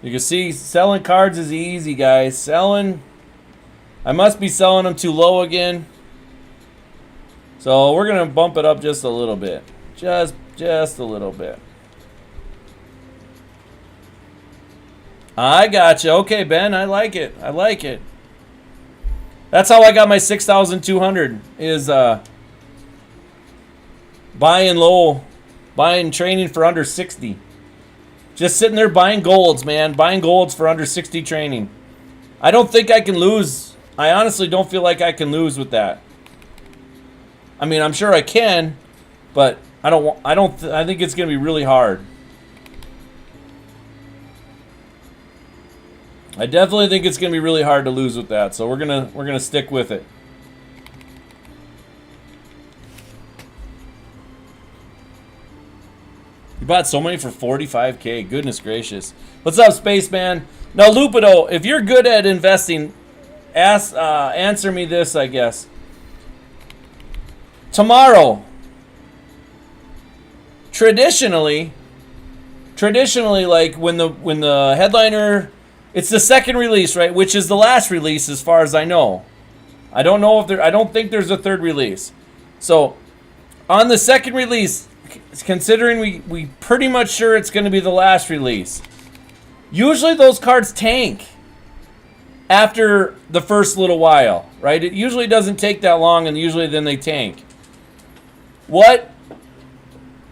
You can see selling cards is easy, guys. Selling. I must be selling them too low again. So we're going to bump it up just a little bit. Just a little bit. I got you. Okay, Ben, I like it. I like it. That's how I got my 6,200 is buying low, buying training for under 60. Just sitting there buying golds, man. Buying golds for under 60 training. I don't think I can lose. I honestly don't feel like I can lose with that. I mean, I'm sure I can, but I think it's going to be really hard. I definitely think it's going to be really hard to lose with that. So we're going to stick with it. You bought so many for 45K. Goodness gracious. What's up, Spaceman? Now, Lupido, if you're good at investing, answer me this, I guess. Tomorrow, traditionally, like when the headliner, it's the second release, right? Which is the last release, as far as I know. I don't know if I don't think there's a third release. So, on the second release, considering we pretty much sure it's going to be the last release, usually those cards tank after the first little while, right? It usually doesn't take that long, and usually then they tank. What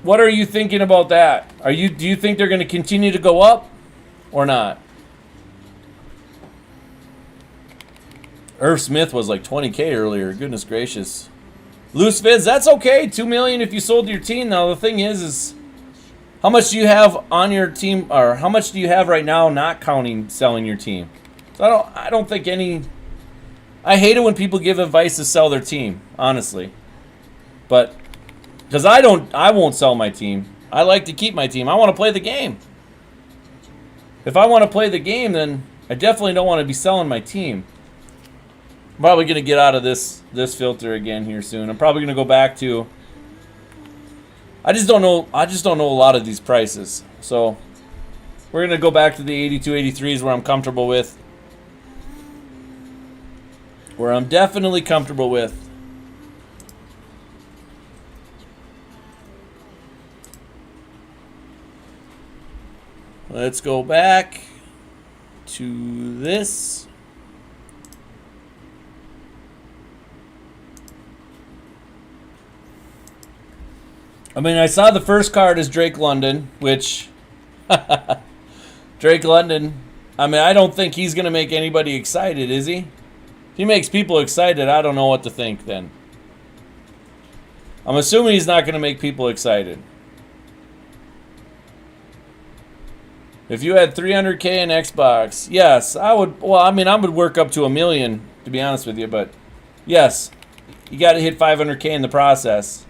are you thinking about that? Do you think they're going to continue to go up or not? Irv Smith was like 20K earlier. Goodness gracious. Loose Vids, that's okay. 2 million if you sold your team. Now the thing is how much do you have on your team, or how much do you have right now, not counting selling your team? So I don't think any. I hate it when people give advice to sell their team, honestly. But because I won't sell my team. I like to keep my team. I want to play the game. If I want to play the game, then I definitely don't want to be selling my team. I'm probably going to get out of this filter again here soon. I'm probably going to go back to. I just don't know a lot of these prices. So we're going to go back to the 82, 83s where I'm comfortable with. Where I'm definitely comfortable with. Let's go back to this. I mean, I saw the first card is Drake London, which Drake London, I mean, I don't think he's going to make anybody excited, is he? If he makes people excited, I don't know what to think then. I'm assuming he's not going to make people excited. If you had 300K in Xbox, yes, I would. Well, I mean, I would work up to $1 million, to be honest with you, but yes, you got to hit 500K in the process.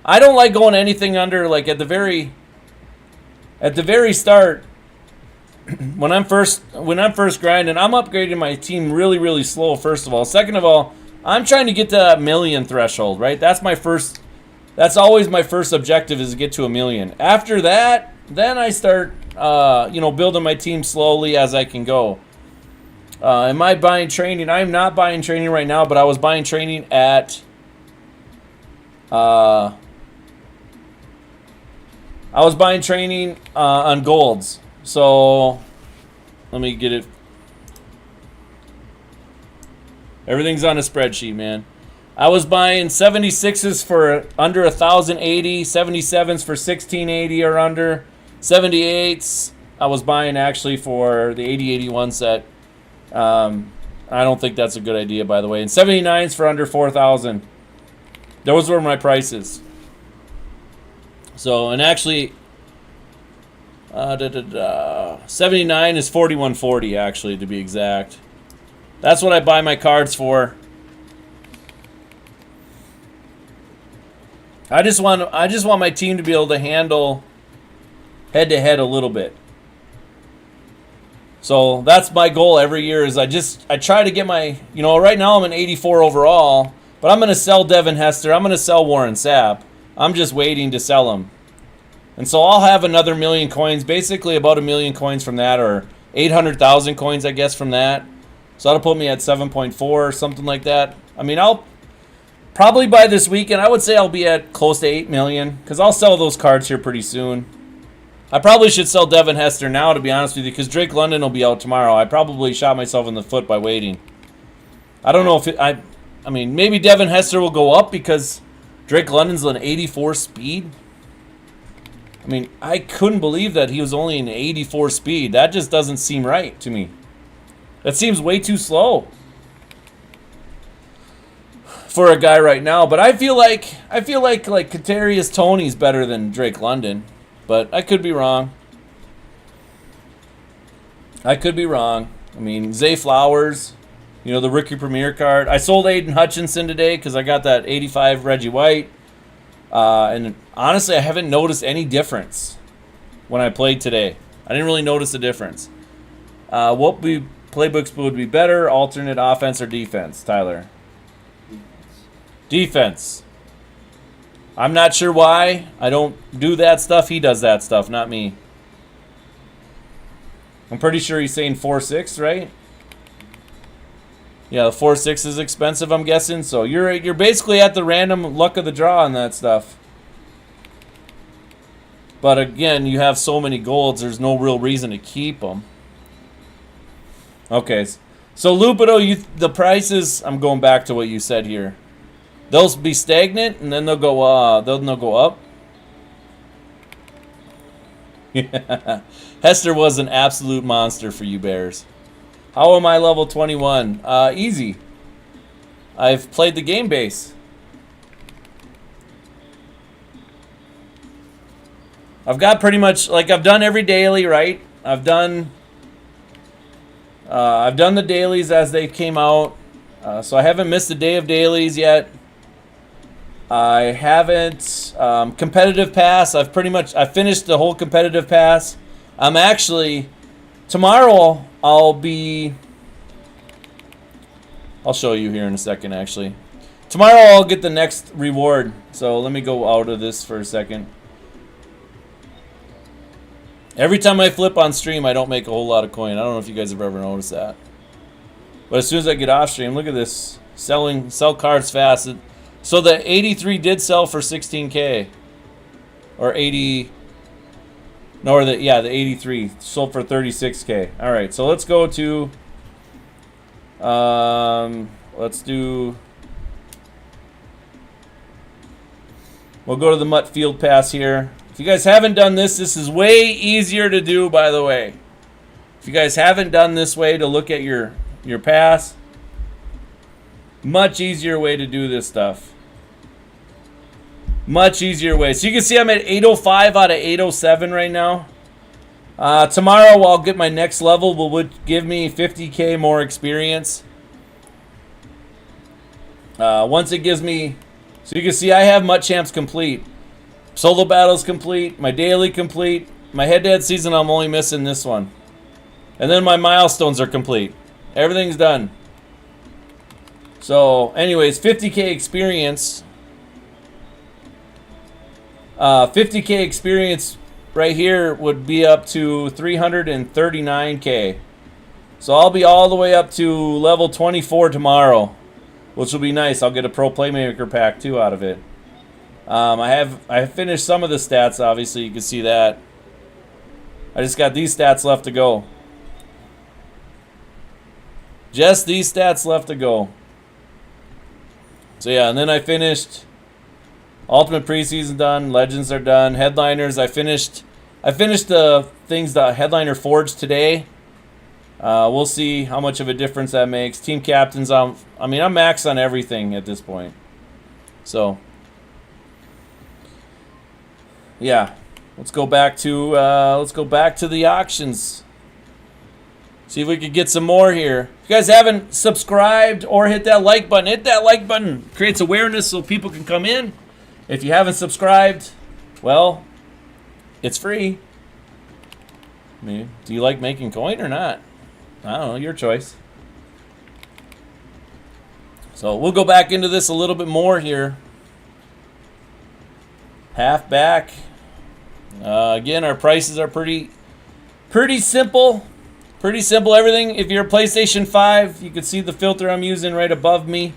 I don't like going anything under, like at the very start. When I'm first grinding, I'm upgrading my team really, really slow. First of all, second of all, I'm trying to get to that 1 million threshold. Right, that's always my first objective, is to get to 1 million. After that, then I start, building my team slowly as I can go. Am I buying training? I'm not buying training right now, but I was buying training at. I was buying training on golds. So, let me get it. Everything's on a spreadsheet, man. I was buying 76s for under 1,080, 77s for 1,680 or under, 78s I was buying actually for the 80-81 set. I don't think that's a good idea, by the way. And 79s for under 4,000. Those were my prices. So, and actually, 79 is 4140 actually, to be exact. That's what I buy my cards for. I just want my team to be able to handle head to head a little bit. So that's my goal every year, is I try to get my, right now I'm an 84 overall, but I'm going to sell Devin Hester. I'm going to sell Warren Sapp. I'm just waiting to sell them. And so I'll have another 1 million coins, basically about 1 million coins from that, or 800,000 coins, I guess, from that. So that'll put me at 7.4 or something like that. I mean, I'll probably by this weekend, I would say I'll be at close to 8 million, because I'll sell those cards here pretty soon. I probably should sell Devin Hester now, to be honest with you, because Drake London will be out tomorrow. I probably shot myself in the foot by waiting. I don't know if I mean, maybe Devin Hester will go up because Drake London's an 84 speed. I mean, I couldn't believe that he was only an 84 speed. That just doesn't seem right to me. That seems way too slow for a guy right now. But I feel like Kadarius Toney's better than Drake London. But I could be wrong. I mean, Zay Flowers, the rookie premier card. I sold Aiden Hutchinson today because I got that 85 Reggie White. And honestly, I haven't noticed any difference when I played today. I didn't really notice a difference. What playbooks would be better, alternate offense or defense, Tyler? Defense. I'm not sure why. I don't do that stuff. He does that stuff, not me. I'm pretty sure he's saying 4-6, right? Yeah, the 4-6 is expensive, I'm guessing. So you're basically at the random luck of the draw on that stuff. But again, you have so many golds, there's no real reason to keep them. Okay, so Lupido, the prices, I'm going back to what you said here. They'll be stagnant, and then they'll go up. Yeah. Hester was an absolute monster for you Bears. How am I level 21? Easy. I've played the game base. I've got pretty much, I've done every daily, right? I've done the dailies as they came out. So I haven't missed a day of dailies yet. I haven't competitive pass. I finished the whole competitive pass. I'm actually tomorrow. I'll show you here in a second. Actually, tomorrow I'll get the next reward. So let me go out of this for a second. Every time I flip on stream, I don't make a whole lot of coin. I don't know if you guys have ever noticed that. But as soon as I get off stream, look at this. Sell cards fast. So the 83 did sell for 16K. Or 80. No, or the 83 sold for 36K. All right, so let's go to. Let's do. We'll go to the Mutt Field Pass here. If you guys haven't done this, this is way easier to do, by the way. If you guys haven't done this way to look at your pass, much easier way to do this stuff. Much easier way. So you can see I'm at 805 out of 807 right now. Tomorrow I'll get my next level, would give me 50K more experience. Once it gives me, so you can see I have Mutt Champs complete. Solo battles complete, my daily complete, my head-to-head season I'm only missing this one. And then my milestones are complete. Everything's done. So anyways, 50K experience. 50K experience right here would be up to 339K. So I'll be all the way up to level 24 tomorrow, which will be nice. I'll get a Pro Playmaker pack too out of it. I have finished some of the stats, obviously you can see that. I just got these stats left to go. Just these stats left to go. So yeah, and then I finished Ultimate Preseason done, Legends are done, Headliners I finished the things that Headliner Forge today. We'll see how much of a difference that makes. Team Captains, I'm maxed on everything at this point. So yeah, let's go back to the auctions. See if we could get some more here. If you guys haven't subscribed or hit that like button, hit that like button. Creates awareness so people can come in. If you haven't subscribed, well, it's free. I mean, do you like making coin or not? I don't know, your choice. So we'll go back into this a little bit more here. Half back. Again, our prices are pretty simple. Pretty simple everything. If you're a PlayStation 5, you can see the filter I'm using right above me.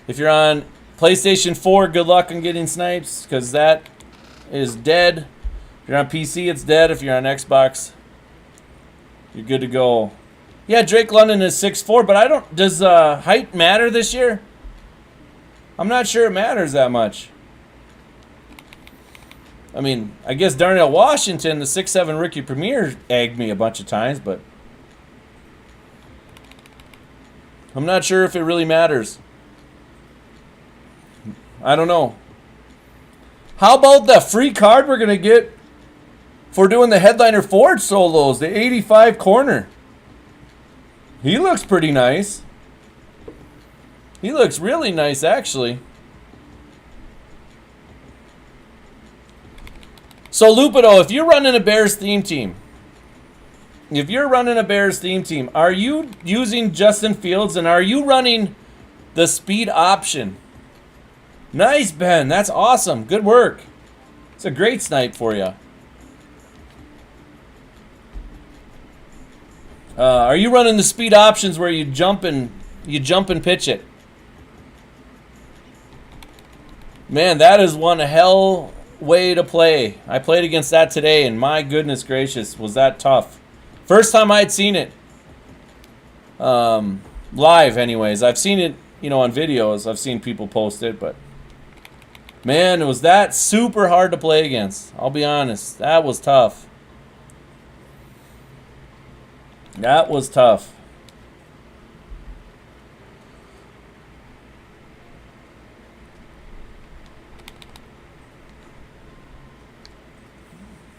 If you're on PlayStation 4, good luck on getting snipes, because that is dead. If you're on PC, it's dead. If you're on Xbox, you're good to go. Yeah, Drake London is 6'4", but I don't. Does height matter this year? I'm not sure it matters that much. I mean, I guess Darnell Washington, the 6'7" rookie premier, egged me a bunch of times, but I'm not sure if it really matters. I don't know. How about the free card we're going to get for doing the Headliner Forge solos, the 85 corner? He looks pretty nice. He looks really nice, actually. So, Lupido, if you're running a Bears theme team, are you using Justin Fields and are you running the speed option? Nice, Ben. That's awesome. Good work. It's a great snipe for you. Are you running the speed options where you jump and pitch it? Man, that is one hell way to play. I played against that today, and my goodness gracious, was that tough. First time I'd seen it. Live, anyways. I've seen it, on videos. I've seen people post it, but man, was that super hard to play against. I'll be honest. That was tough. That was tough.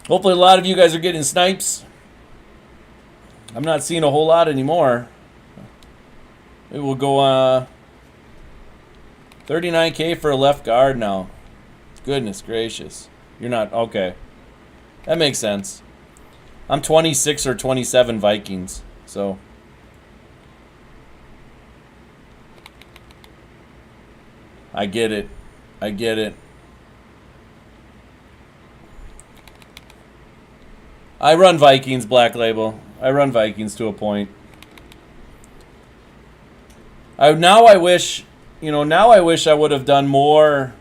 Hopefully a lot of you guys are getting snipes. I'm not seeing a whole lot anymore. It will go 39K for a left guard now. Goodness gracious. You're not, okay. That makes sense. I'm 26 or 27 Vikings, so. I get it. I get it. I run Vikings, Black Label. I run Vikings to a point. Now I wish I would have done more.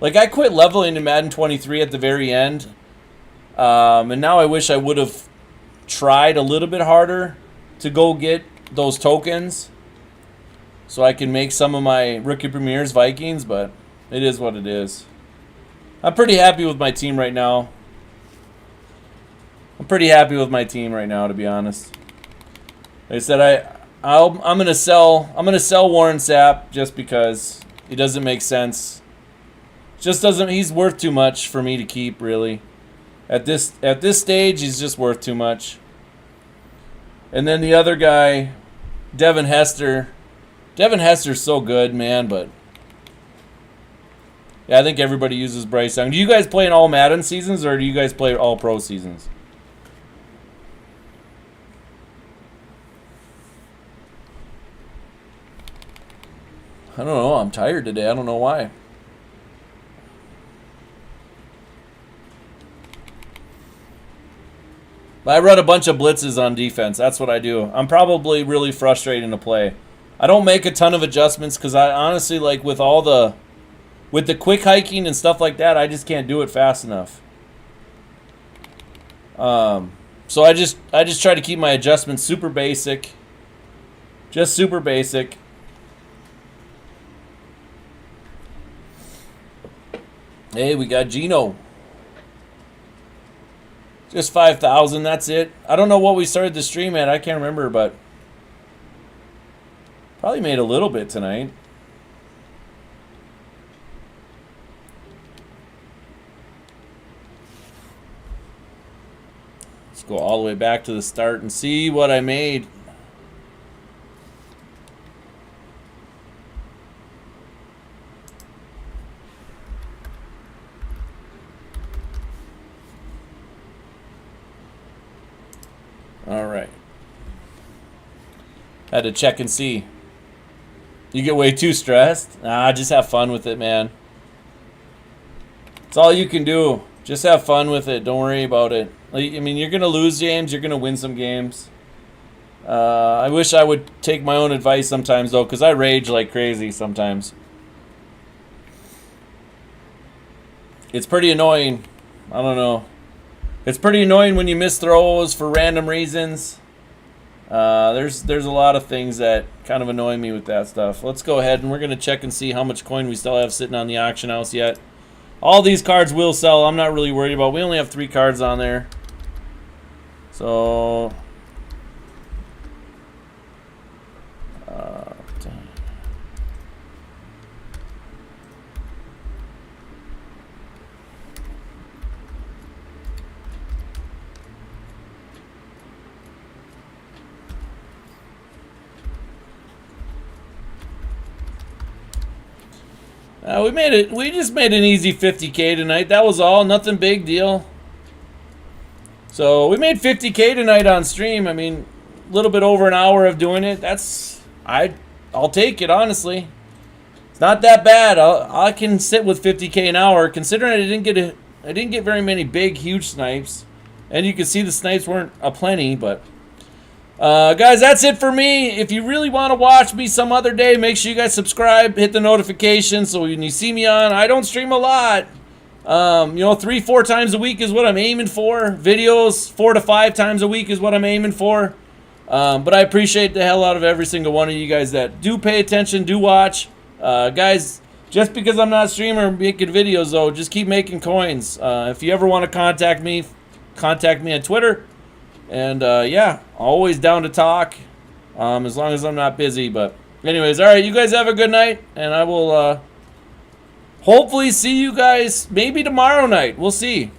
Like, I quit leveling in Madden 23 at the very end. And now I wish I would have tried a little bit harder to go get those tokens so I can make some of my rookie premieres Vikings, but it is what it is. I'm pretty happy with my team right now. I'm pretty happy with my team right now, to be honest. Like I said, I'm gonna sell Warren Sapp just because he doesn't make sense. Just doesn't. He's worth too much for me to keep, really. At this stage, he's just worth too much. And then the other guy, Devin Hester. Devin Hester's so good, man, but yeah, I think everybody uses Bryce Young. Do you guys play in all Madden seasons, or do you guys play all pro seasons? I don't know. I'm tired today. I don't know why. I run a bunch of blitzes on defense. That's what I do. I'm probably really frustrating to play. I don't make a ton of adjustments because I honestly, like, with the quick hiking and stuff like that, I just can't do it fast enough. So I just try to keep my adjustments super basic. Just super basic. Hey, we got Gino. Just 5,000, that's it. I don't know what we started the stream at. I can't remember, but probably made a little bit tonight. Let's go all the way back to the start and see what I made. All right. Had to check and see. You get way too stressed? Nah, just have fun with it, man. It's all you can do. Just have fun with it. Don't worry about it. Like, I mean, you're going to lose games. You're going to win some games. I wish I would take my own advice sometimes, though, because I rage like crazy sometimes. It's pretty annoying. I don't know. It's pretty annoying when you miss throws for random reasons. There's a lot of things that kind of annoy me with that stuff. Let's go ahead and we're going to check and see how much coin we still have sitting on the auction house yet. All these cards will sell. I'm not really worried about. We only have 3 cards on there. So... we made it. We just made an easy 50K tonight. That was all. Nothing big deal. So we made 50K tonight on stream. I mean, a little bit over an hour of doing it. I'll take it, honestly. It's not that bad. I can sit with 50K an hour, considering I didn't get very many big, huge snipes, and you can see the snipes weren't aplenty, but. Guys, that's it for me. If you really want to watch me some other day, make sure you guys subscribe, hit the notification so when you see me on, I don't stream a lot. 3-4 times a week is what I'm aiming for. Videos 4 to 5 times a week is what I'm aiming for. But I appreciate the hell out of every single one of you guys that do pay attention, do watch. Guys, just because I'm not streaming or making videos, though, just keep making coins. If you ever want to contact me on Twitter. And, yeah, always down to talk, as long as I'm not busy. But anyways, all right, you guys have a good night, and I will hopefully see you guys maybe tomorrow night. We'll see.